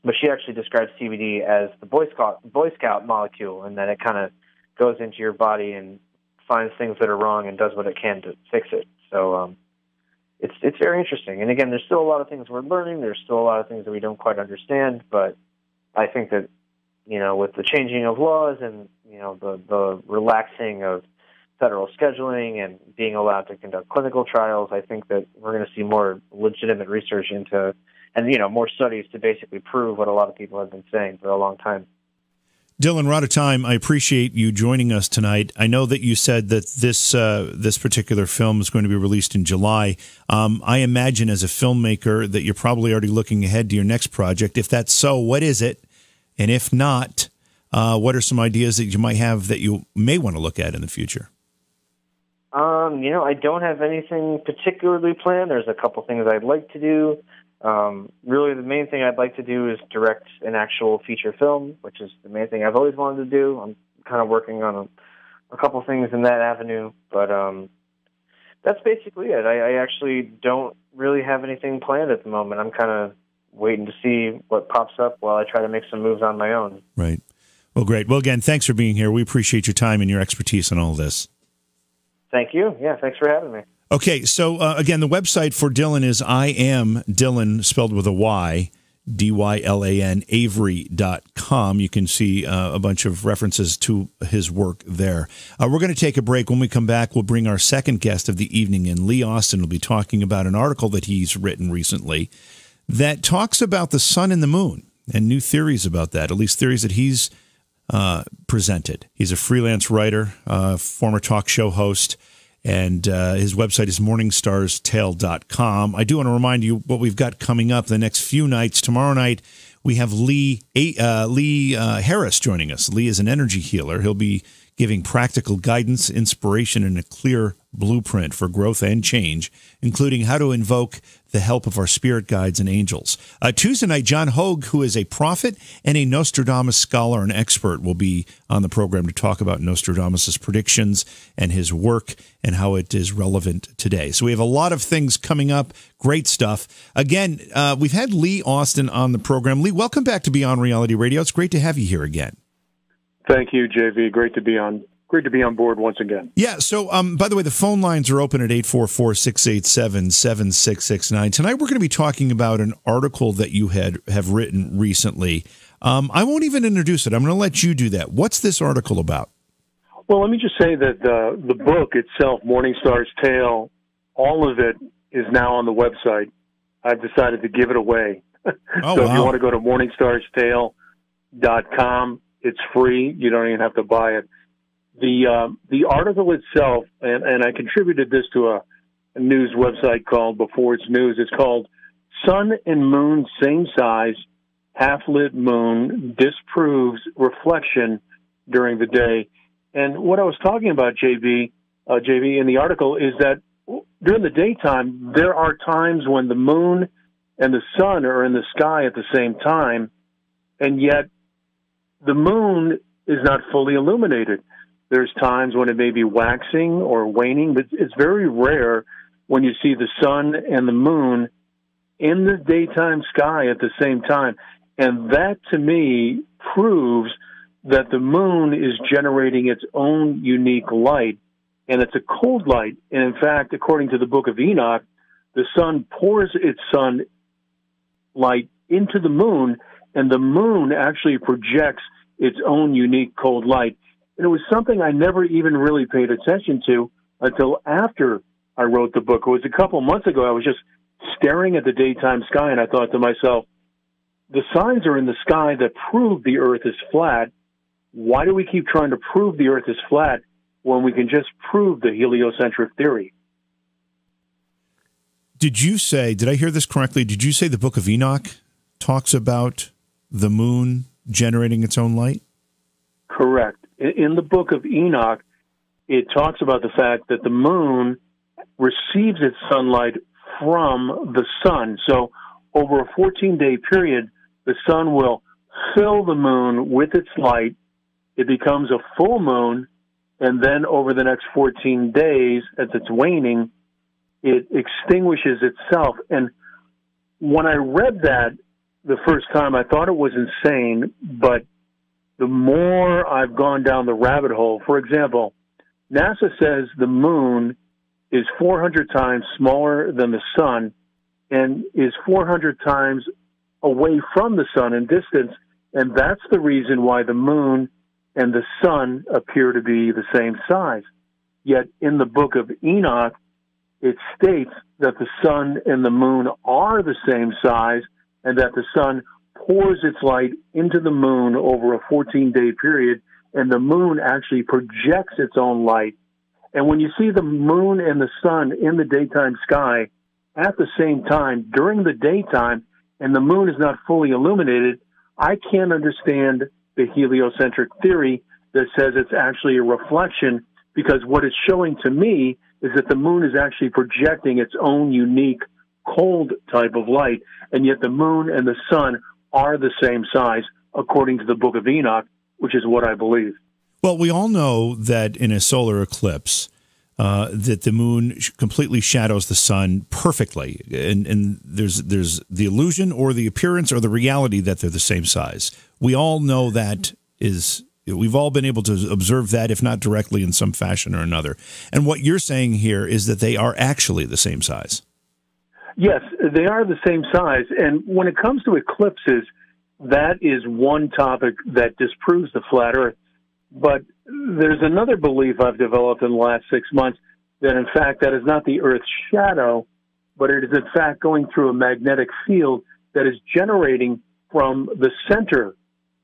But she actually describes CBD as the Boy Scout molecule, and that it kind of goes into your body and finds things that are wrong and does what it can to fix it. So it's very interesting. And again, there's still a lot of things we're learning. There's still a lot of things that we don't quite understand. But I think that, with the changing of laws and, the relaxing of federal scheduling and being allowed to conduct clinical trials, I think that we're going to see more legitimate research into, and, more studies to basically prove what a lot of people have been saying for a long time. Dylan, we're out of time. I appreciate you joining us tonight. I know that you said that this particular film is going to be released in July. I imagine as a filmmaker that you're probably already looking ahead to your next project. If that's so, what is it? And if not, what are some ideas that you might have that you may want to look at in the future? I don't have anything particularly planned. There's a couple things I'd like to do. Really, the main thing I'd like to do is direct an actual feature film, which is the main thing I've always wanted to do. I'm kind of working on a couple things in that avenue, but that's basically it. I actually don't really have anything planned at the moment. I'm kind of waiting to see what pops up while I try to make some moves on my own. Right. Well, great. Well, again, thanks for being here. We appreciate your time and your expertise on all this. Thank you. Yeah, thanks for having me. Okay, so again, the website for Dylan is I am Dylan, spelled with a Y, Dylan, Avery.com. You can see a bunch of references to his work there. We're going to take a break. When we come back, we'll bring our second guest of the evening in. Lee Austin will be talking about an article that he's written recently that talks about the sun and the moon and new theories about that, at least theories that he's presented. He's a freelance writer, former talk show host, and his website is morningstarstale.com. I do want to remind you what we've got coming up the next few nights. Tomorrow night, we have Lee Harris joining us. Lee is an energy healer. He'll be giving practical guidance, inspiration, and a clear blueprint for growth and change, including how to invoke the help of our spirit guides and angels. Tuesday night, John Hogue, who is a prophet and a Nostradamus scholar and expert, will be on the program to talk about Nostradamus' predictions and his work and how it is relevant today. So we have a lot of things coming up. Great stuff. Again, we've had Lee Austin on the program. Lee, welcome back to Beyond Reality Radio. It's great to have you here again. Thank you, JV. Great to be on board once again. Yeah, so by the way, the phone lines are open at 844-687-7669. Tonight we're going to be talking about an article that you have written recently. I won't even introduce it. I'm going to let you do that. What's this article about? Well, let me just say that the book itself, Morningstar's Tale, all of it is now on the website. I've decided to give it away. Oh, so wow. If you want to go to morningstarstale.com, it's free. You don't even have to buy it. The article itself, and I contributed this to a news website called Before It's News. It's called Sun and Moon Same Size, Half-Lit Moon Disproves Reflection During the Day. And what I was talking about, JV, in the article is that during the daytime, there are times when the moon and the sun are in the sky at the same time, and yet the moon is not fully illuminated. There's times when it may be waxing or waning, but it's very rare when you see the sun and the moon in the daytime sky at the same time. And that, to me, proves that the moon is generating its own unique light, and it's a cold light. And in fact, according to the book of Enoch, the sun pours its sunlight into the moon, and the moon actually projects its own unique cold light. And it was something I never even really paid attention to until after I wrote the book. It was a couple months ago. I was just staring at the daytime sky, and I thought to myself, the signs are in the sky that prove the Earth is flat. Why do we keep trying to prove the Earth is flat when we can just prove the heliocentric theory? Did I hear this correctly? Did you say the book of Enoch talks about the moon generating its own light? Correct. In the book of Enoch, it talks about the fact that the moon receives its sunlight from the sun. So over a 14-day period, the sun will fill the moon with its light. It becomes a full moon, and then over the next 14 days, as it's waning, it extinguishes itself. And when I read that the first time, I thought it was insane, but the more I've gone down the rabbit hole, for example, NASA says the moon is 400 times smaller than the sun and is 400 times away from the sun in distance, and that's the reason why the moon and the sun appear to be the same size. Yet in the book of Enoch, it states that the sun and the moon are the same size and that the sun pours its light into the moon over a 14-day period, and the moon actually projects its own light. And when you see the moon and the sun in the daytime sky at the same time during the daytime, and the moon is not fully illuminated, I can't understand the heliocentric theory that says it's actually a reflection, because what it's showing to me is that the moon is actually projecting its own unique cold type of light, and yet the moon and the sun are the same size, according to the Book of Enoch, which is what I believe. Well, we all know that in a solar eclipse, that the moon completely shadows the sun perfectly, and there's the illusion or the appearance or the reality that they're the same size. We all know that we've all been able to observe that, if not directly, in some fashion or another. And what you're saying here is that they are actually the same size. Yes, they are the same size. And when it comes to eclipses, that is one topic that disproves the flat Earth. But there's another belief I've developed in the last 6 months that, in fact, that is not the Earth's shadow, but it is, in fact, going through a magnetic field that is generating from the center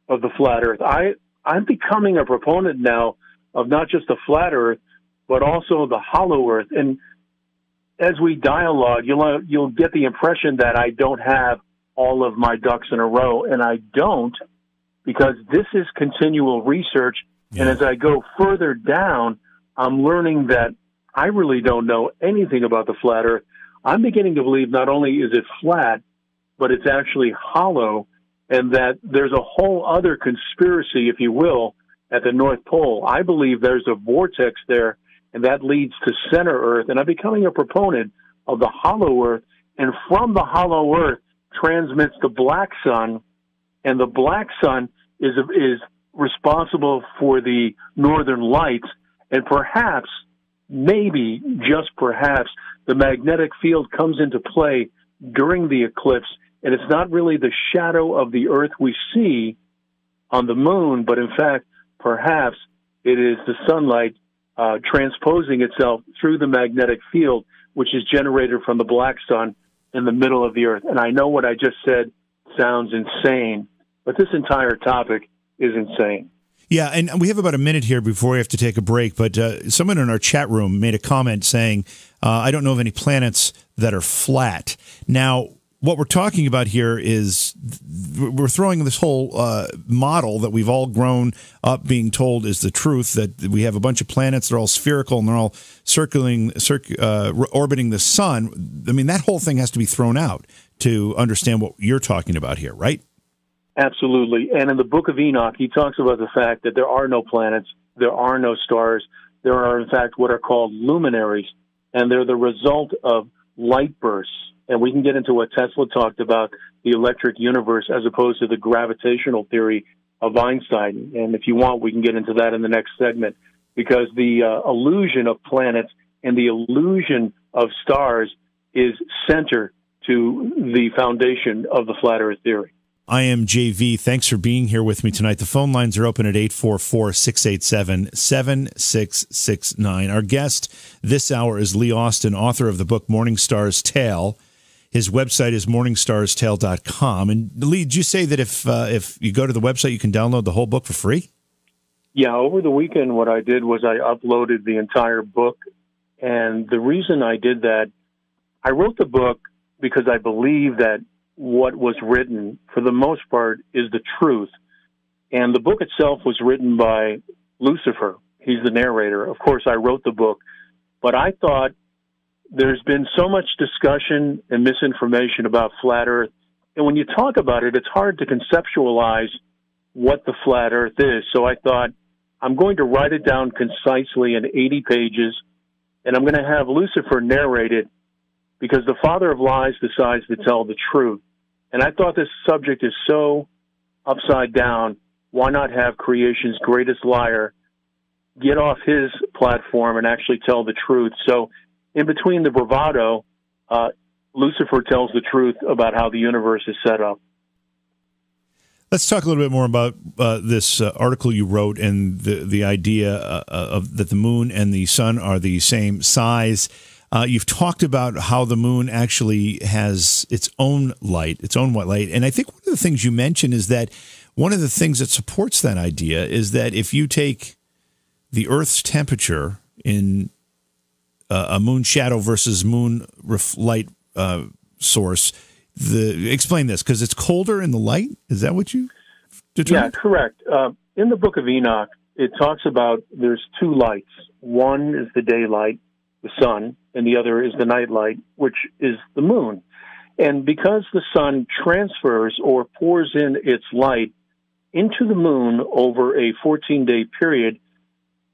of the flat Earth. I'm becoming a proponent now of not just the flat Earth, but also the hollow Earth. And as we dialogue, you'll get the impression that I don't have all of my ducks in a row, and I don't, because this is continual research. Yeah. And as I go further down, I'm learning that I really don't know anything about the flat Earth. I'm beginning to believe not only is it flat, but it's actually hollow, and that there's a whole other conspiracy, if you will, at the North Pole. I believe there's a vortex there, and that leads to center Earth. And I'm becoming a proponent of the hollow Earth, and from the hollow Earth transmits the black sun, and the black sun is responsible for the northern lights, and perhaps, maybe, just perhaps, the magnetic field comes into play during the eclipse, and it's not really the shadow of the Earth we see on the moon, but in fact, perhaps it is the sunlight transposing itself through the magnetic field, which is generated from the black sun in the middle of the Earth. And I know what I just said sounds insane, but this entire topic is insane. Yeah, and we have about a minute here before we have to take a break, but someone in our chat room made a comment saying, I don't know of any planets that are flat. Now, what we're talking about here is we're throwing this whole model that we've all grown up being told is the truth, that we have a bunch of planets, they're all spherical, and they're all orbiting the sun. I mean, that whole thing has to be thrown out to understand what you're talking about here, right? Absolutely. And in the Book of Enoch, he talks about the fact that there are no planets, there are no stars, there are, in fact, what are called luminaries, and they're the result of light bursts. And we can get into what Tesla talked about, the electric universe, as opposed to the gravitational theory of Einstein. And if you want, we can get into that in the next segment, because the illusion of planets and the illusion of stars is center to the foundation of the flat Earth theory. I am JV. Thanks for being here with me tonight. The phone lines are open at 844-687-7669. Our guest this hour is Lee Austin, author of the book Morning Star's Tale. His website is morningstarstale.com. And Lee, did you say that if you go to the website, you can download the whole book for free? Yeah, over the weekend, what I did was I uploaded the entire book. And the reason I did that, I wrote the book because I believe that what was written, for the most part, is the truth. And the book itself was written by Lucifer. He's the narrator. Of course, I wrote the book. But I thought there's been so much discussion and misinformation about flat Earth. And when you talk about it, it's hard to conceptualize what the flat Earth is. So I thought, I'm going to write it down concisely in 80 pages, and I'm going to have Lucifer narrate it, because the father of lies decides to tell the truth. And I thought this subject is so upside down, why not have creation's greatest liar get off his platform and actually tell the truth? So in between the bravado, Lucifer tells the truth about how the universe is set up. Let's talk a little bit more about this article you wrote and the idea of that the moon and the sun are the same size. You've talked about how the moon actually has its own light, its own white light. And I think one of the things you mentioned is that one of the things that supports that idea is that if you take the Earth's temperature in a moon shadow versus moon light source, explain this, because it's colder in the light. Is that what you determined? Yeah, correct. In the Book of Enoch, it talks about there's two lights. One is the daylight, the sun, and the other is the night light, which is the moon. And because the sun transfers or pours in its light into the moon over a 14-day period,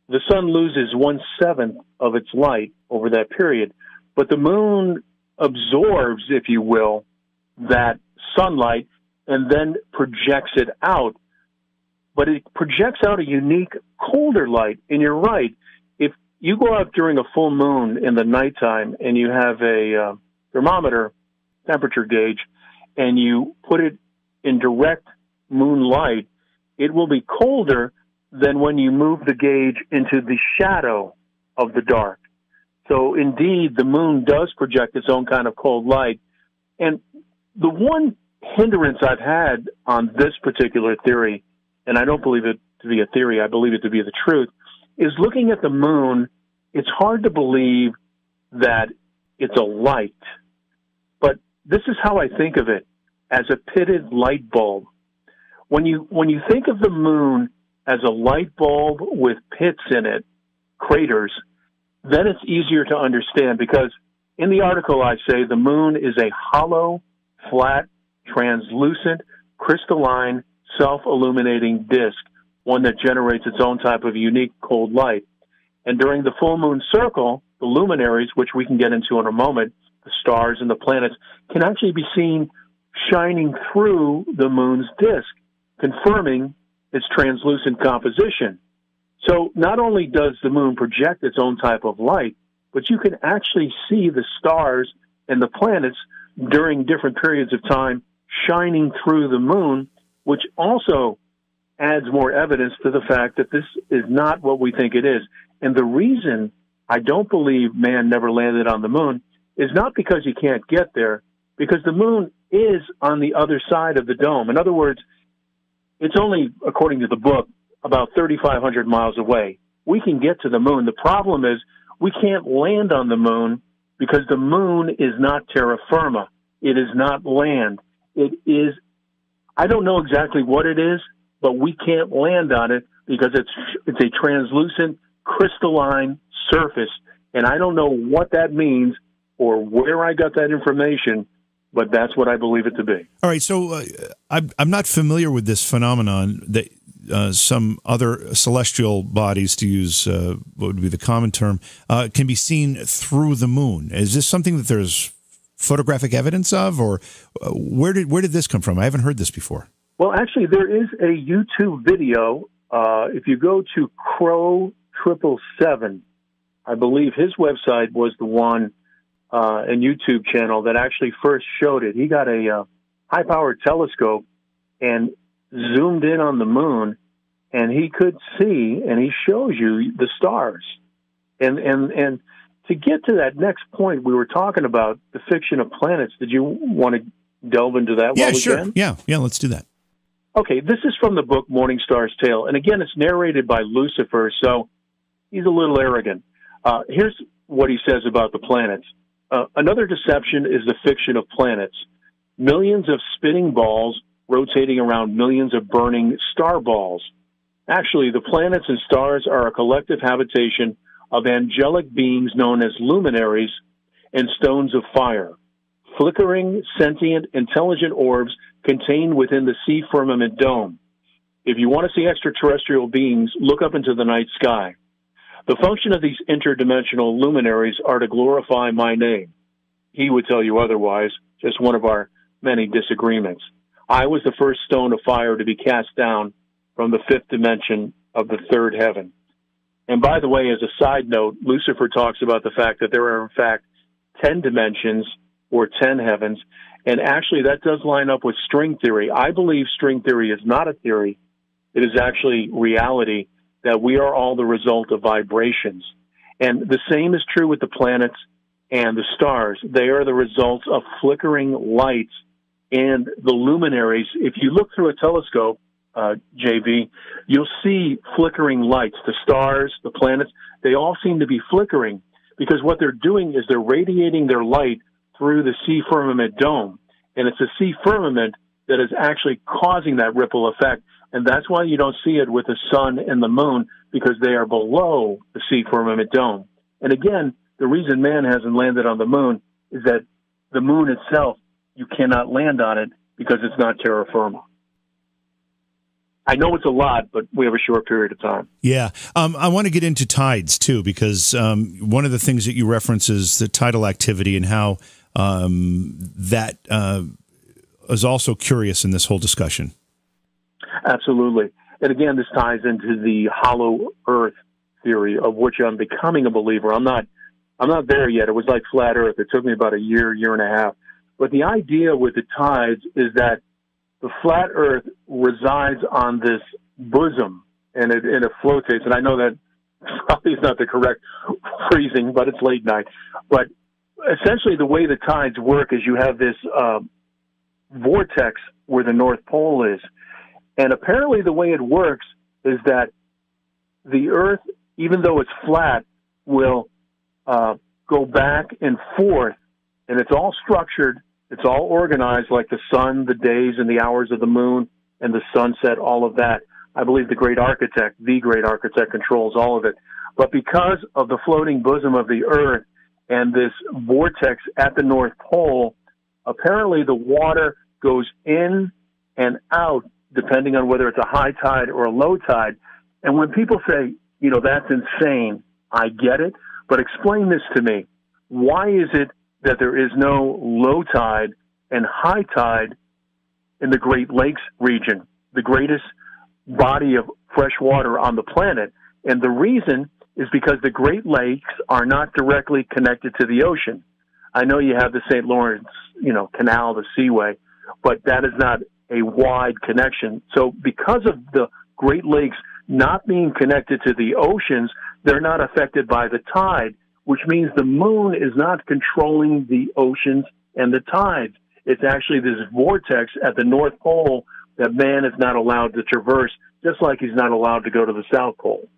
the sun loses 1/7 of its light over that period. But the moon absorbs, if you will, that sunlight and then projects it out. But it projects out a unique, colder light. And you're right. If you go out during a full moon in the nighttime and you have a thermometer, temperature gauge, and you put it in direct moonlight, it will be colder than when you move the gauge into the shadow of the dark. So indeed, the moon does project its own kind of cold light. And the one hindrance I've had on this particular theory, and I don't believe it to be a theory, I believe it to be the truth, is looking at the moon, it's hard to believe that it's a light. But this is how I think of it, as a pitted light bulb. When you think of the moon as a light bulb with pits in it, craters, then it's easier to understand, because in the article I say the moon is a hollow, flat, translucent, crystalline, self-illuminating disk, one that generates its own type of unique cold light. And during the full moon circle, the luminaries, which we can get into in a moment, the stars and the planets, can actually be seen shining through the moon's disk, confirming its translucent composition. So not only does the moon project its own type of light, but you can actually see the stars and the planets during different periods of time shining through the moon, which also adds more evidence to the fact that this is not what we think it is. And the reason I don't believe man never landed on the moon is not because you can't get there, because the moon is on the other side of the dome. In other words, it's only, according to the book, about 3,500 miles away. We can get to the moon. The problem is we can't land on the moon because the moon is not terra firma. It is not land. It is, I don't know exactly what it is, but we can't land on it because it's a translucent, crystalline surface. And I don't know what that means or where I got that information, but that's what I believe it to be. All right, so I'm not familiar with this phenomenon that some other celestial bodies, to use what would be the common term, can be seen through the moon. Is this something that there's photographic evidence of, or where did this come from? I haven't heard this before. Well, actually, there is a YouTube video. If you go to Crow777, I believe his website was the one, and YouTube channel that actually first showed it. He got a high-powered telescope and zoomed in on the moon, and he could see, and he shows you the stars. And to get to that next point, we were talking about the fiction of planets. Did you want to delve into that? Yeah, sure. Yeah, let's do that. Okay, this is from the book Morning Star's Tale. And again, it's narrated by Lucifer, so he's a little arrogant. Here's what he says about the planets. Another deception is the fiction of planets. Millions of spinning balls rotating around millions of burning star balls. Actually, the planets and stars are a collective habitation of angelic beings known as luminaries and stones of fire, flickering, sentient, intelligent orbs contained within the sea firmament dome. If you want to see extraterrestrial beings, look up into the night sky. The function of these interdimensional luminaries are to glorify my name. He would tell you otherwise, just one of our many disagreements. I was the first stone of fire to be cast down from the fifth dimension of the third heaven. And by the way, as a side note, Lucifer talks about the fact that there are, in fact, 10 dimensions or 10 heavens. And actually, that does line up with string theory. I believe string theory is not a theory. It is actually reality, that we are all the result of vibrations. And the same is true with the planets and the stars. They are the results of flickering lights. And the luminaries, if you look through a telescope, JV, you'll see flickering lights. The stars, the planets, they all seem to be flickering because what they're doing is they're radiating their light through the sea firmament dome. And it's the sea firmament that is actually causing that ripple effect. And that's why you don't see it with the sun and the moon, because they are below the sea firmament dome. And again, the reason man hasn't landed on the moon is that the moon itself you cannot land on it because it's not terra firma. I know it's a lot, but we have a short period of time. Yeah. I want to get into tides, too, because one of the things that you reference is the tidal activity and how that is also curious in this whole discussion. Absolutely. And again, this ties into the hollow earth theory, of which I'm becoming a believer. I'm not there yet. It was like flat earth. It took me about a year and a half. But the idea with the tides is that the flat earth resides on this bosom, and it flotates. And I know that probably is not the correct phrasing, but it's late night. But essentially the way the tides work is you have this vortex where the North Pole is. And apparently the way it works is that the earth, even though it's flat, will go back and forth, and it's all structured. It's all organized like the sun, the days and the hours of the moon, and the sunset, all of that. I believe the great architect controls all of it. But because of the floating bosom of the earth and this vortex at the North Pole, apparently the water goes in and out depending on whether it's a high tide or a low tide. And when people say, that's insane, I get it. But explain this to me. Why is it that there is no low tide and high tide in the Great Lakes region, the greatest body of fresh water on the planet? And the reason is because the Great Lakes are not directly connected to the ocean. I know you have the St. Lawrence, Canal, the Seaway, but that is not a wide connection. So because of the Great Lakes not being connected to the oceans, they're not affected by the tide, which means the moon is not controlling the oceans and the tides. It's actually this vortex at the North Pole that man is not allowed to traverse, just like he's not allowed to go to the South Pole.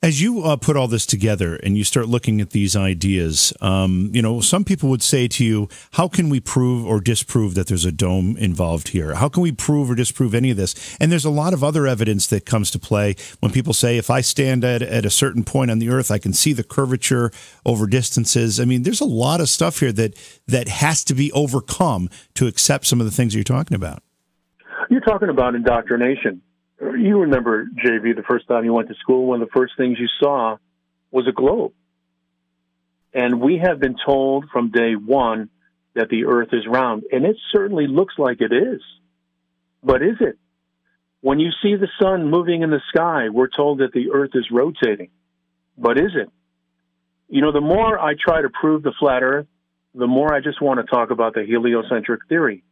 As you put all this together and you start looking at these ideas, some people would say to you, how can we prove or disprove that there's a dome involved here? How can we prove or disprove any of this? And there's a lot of other evidence that comes to play when people say, if I stand at a certain point on the earth, I can see the curvature over distances. I mean, there's a lot of stuff here that has to be overcome to accept some of the things that you're talking about. You're talking about indoctrination. You remember, JV, the first time you went to school, one of the first things you saw was a globe. And we have been told from day one that the earth is round, and it certainly looks like it is. But is it? When you see the sun moving in the sky, we're told that the earth is rotating. But is it? The more I try to prove the flat earth, the more I just want to talk about the heliocentric theory.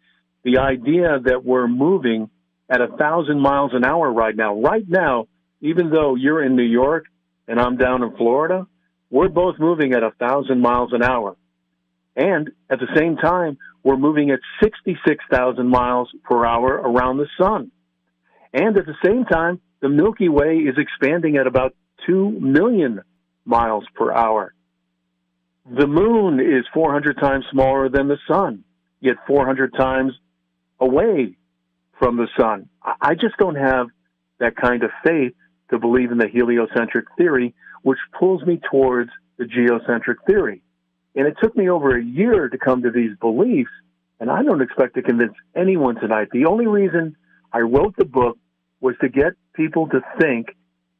The idea that we're moving at 1,000 miles an hour right now. Right now, even though you're in New York and I'm down in Florida, we're both moving at 1,000 miles an hour. And at the same time, we're moving at 66,000 miles per hour around the sun. And at the same time, the Milky Way is expanding at about 2 million miles per hour. The moon is 400 times smaller than the sun, yet 400 times away from the sun. I just don't have that kind of faith to believe in the heliocentric theory, which pulls me towards the geocentric theory. And it took me over a year to come to these beliefs, and I don't expect to convince anyone tonight. The only reason I wrote the book was to get people to think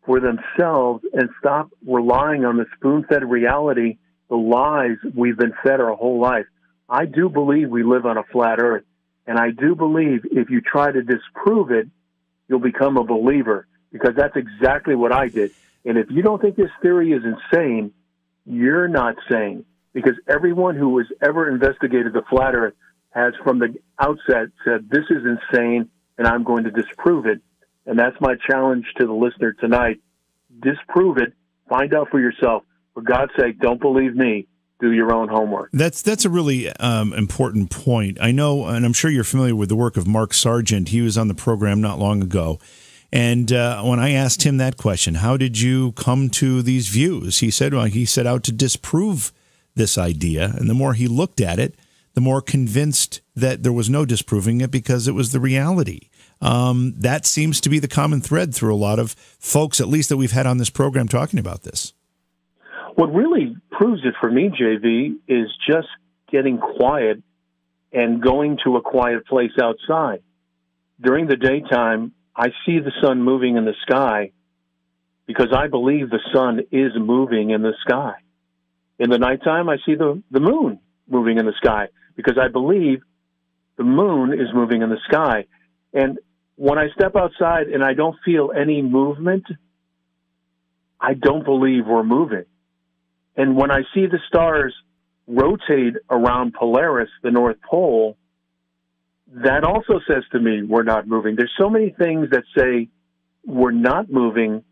for themselves and stop relying on the spoon-fed reality, the lies we've been fed our whole life. I do believe we live on a flat earth. And I do believe if you try to disprove it, you'll become a believer, because that's exactly what I did. And if you don't think this theory is insane, you're not sane, because everyone who has ever investigated the flat earth has from the outset said, this is insane, and I'm going to disprove it. And that's my challenge to the listener tonight. Disprove it. Find out for yourself. For God's sake, don't believe me. Do your own homework. That's a really important point. I know, and I'm sure you're familiar with the work of Mark Sargent. He was on the program not long ago. And when I asked him that question, how did you come to these views? He said, well, he set out to disprove this idea. And the more he looked at it, the more convinced that there was no disproving it because it was the reality. That seems to be the common thread through a lot of folks, at least that we've had on this program talking about this. What really proves it for me, JV, is just getting quiet and going to a quiet place outside. During the daytime, I see the sun moving in the sky because I believe the sun is moving in the sky. In the nighttime, I see the moon moving in the sky because I believe the moon is moving in the sky. And when I step outside and I don't feel any movement, I don't believe we're moving. And when I see the stars rotate around Polaris, the North Pole, that also says to me we're not moving. There's so many things that say we're not moving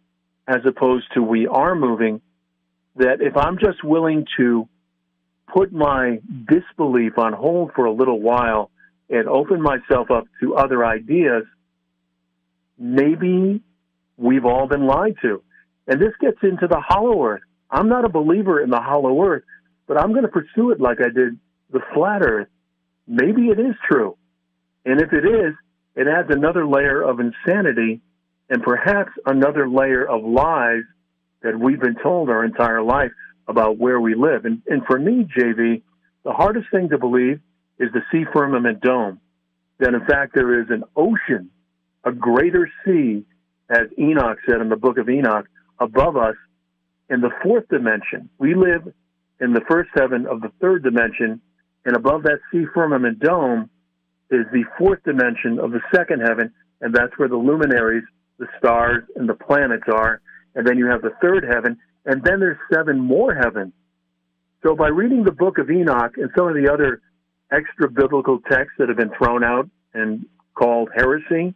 as opposed to we are moving, that if I'm just willing to put my disbelief on hold for a little while and open myself up to other ideas, maybe we've all been lied to. And this gets into the hollow earth. I'm not a believer in the hollow earth, but I'm going to pursue it like I did the flat earth. Maybe it is true. And if it is, it adds another layer of insanity and perhaps another layer of lies that we've been told our entire life about where we live. And for me, JV, the hardest thing to believe is the sea firmament dome, that in fact there is an ocean, a greater sea, as Enoch said in the book of Enoch, above us in the fourth dimension. We live in the first heaven of the third dimension, and above that sea firmament dome is the fourth dimension of the second heaven, and that's where the luminaries, the stars, and the planets are. And then you have the third heaven, and then there's 7 more heavens. So by reading the book of Enoch and some of the other extra-biblical texts that have been thrown out and called heresy,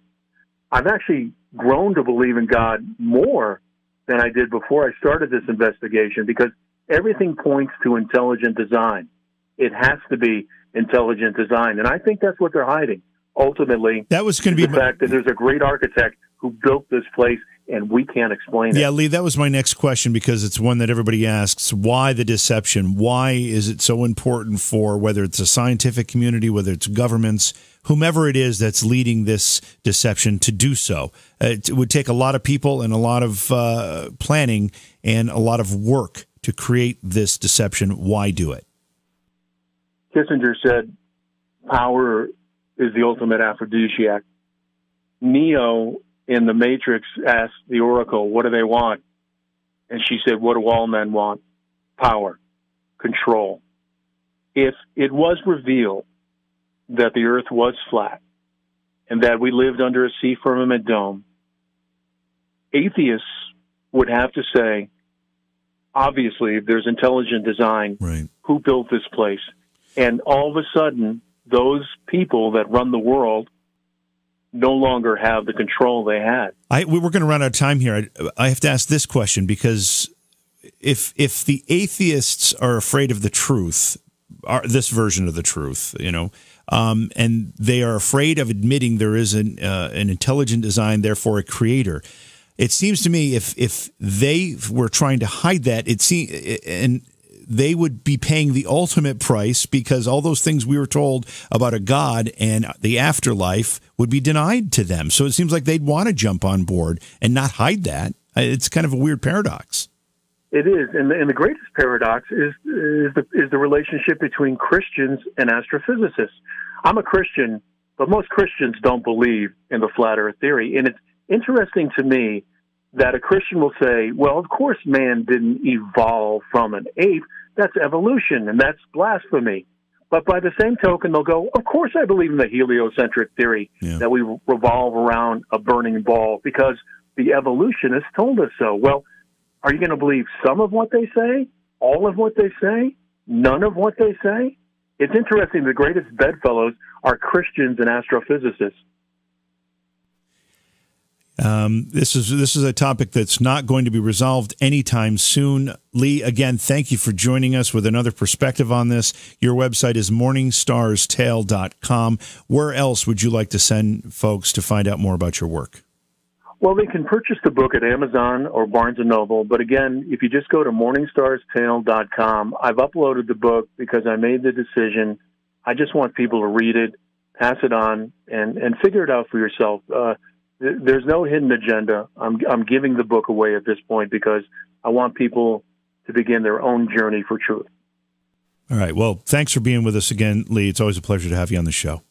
I've actually grown to believe in God more than I did before I started this investigation, because everything points to intelligent design. It has to be intelligent design, and I think that's what they're hiding. Ultimately, that was going to be the fact that there's a great architect who built this place, and we can't explain it. Yeah, Lee, that was my next question, because it's one that everybody asks. Why the deception? Why is it so important for, whether it's a scientific community, whether it's governments, whomever it is that's leading this deception, to do so? It would take a lot of people and a lot of planning and a lot of work to create this deception. Why do it? Kissinger said, power is the ultimate aphrodisiac. Neo in the Matrix asked the Oracle, what do they want? And she said, what do all men want? Power, control. If it was revealed that the earth was flat and that we lived under a sea firmament dome, atheists would have to say, obviously, if there's intelligent design, right, who built this place? And all of a sudden, those people that run the world no longer have the control they had. We're going to run out of time here. I have to ask this question, because if the atheists are afraid of the truth, this version of the truth, and they are afraid of admitting there is an intelligent design, therefore a creator, it seems to me if they were trying to hide that, and they would be paying the ultimate price, because all those things we were told about a God and the afterlife would be denied to them. So it seems like they'd want to jump on board and not hide that. It's kind of a weird paradox. It is, and the greatest paradox is the relationship between Christians and astrophysicists. I'm a Christian, but most Christians don't believe in the flat Earth theory, and it's interesting to me that a Christian will say, well, of course man didn't evolve from an ape. That's evolution, and that's blasphemy. But by the same token, they'll go, of course I believe in the heliocentric theory, that we revolve around a burning ball because the evolutionists told us so. Well, are you going to believe some of what they say, all of what they say, none of what they say? It's interesting. The greatest bedfellows are Christians and astrophysicists. This is a topic that's not going to be resolved anytime soon. Lee, again, thank you for joining us with another perspective on this. Your website is morningstarstale.com. Where else would you like to send folks to find out more about your work? Well, they can purchase the book at Amazon or Barnes & Noble. But again, if you just go to morningstarstale.com, I've uploaded the book because I made the decision. I just want people to read it, pass it on, and figure it out for yourself. There's no hidden agenda. I'm giving the book away at this point because I want people to begin their own journey for truth. All right. Well, thanks for being with us again, Lee. It's always a pleasure to have you on the show.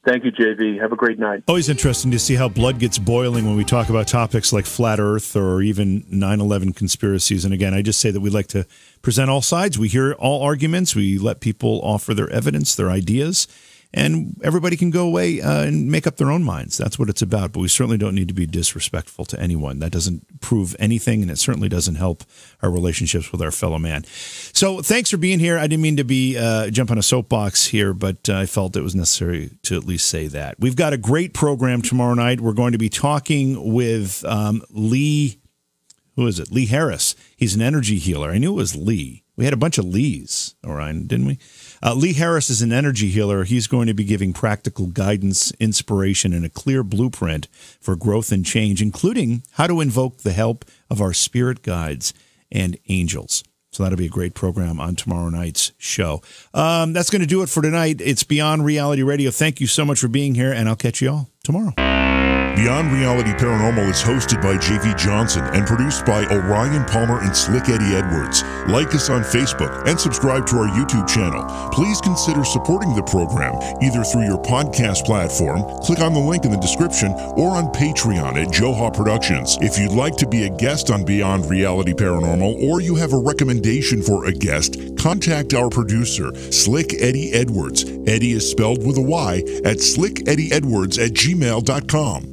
Thank you, JV. Have a great night. Always interesting to see how blood gets boiling when we talk about topics like flat Earth or even 9/11 conspiracies. And again, I just say that we like to present all sides. We hear all arguments. We let people offer their evidence, their ideas, and everybody can go away and make up their own minds. That's what it's about. But we certainly don't need to be disrespectful to anyone. That doesn't prove anything, and it certainly doesn't help our relationships with our fellow man. So thanks for being here. I didn't mean to be jump on a soapbox here, but I felt it was necessary to at least say that. We've got a great program tomorrow night. We're going to be talking with Lee. Who is it? Lee Harris. He's an energy healer. I knew it was Lee. We had a bunch of Lees, Orion, didn't we? Lee Harris is an energy healer. He's going to be giving practical guidance, inspiration, and a clear blueprint for growth and change, including how to invoke the help of our spirit guides and angels. So that'll be a great program on tomorrow night's show. That's going to do it for tonight. It's Beyond Reality Radio. Thank you so much for being here, and I'll catch you all tomorrow. Beyond Reality Paranormal is hosted by J.V. Johnson and produced by Orion Palmer and Slick Eddie Edwards. Like us on Facebook and subscribe to our YouTube channel. Please consider supporting the program either through your podcast platform, click on the link in the description, or on Patreon at Joha Productions. If you'd like to be a guest on Beyond Reality Paranormal or you have a recommendation for a guest, contact our producer, Slick Eddie Edwards. Eddie is spelled with a Y at slickeddieedwards@gmail.com.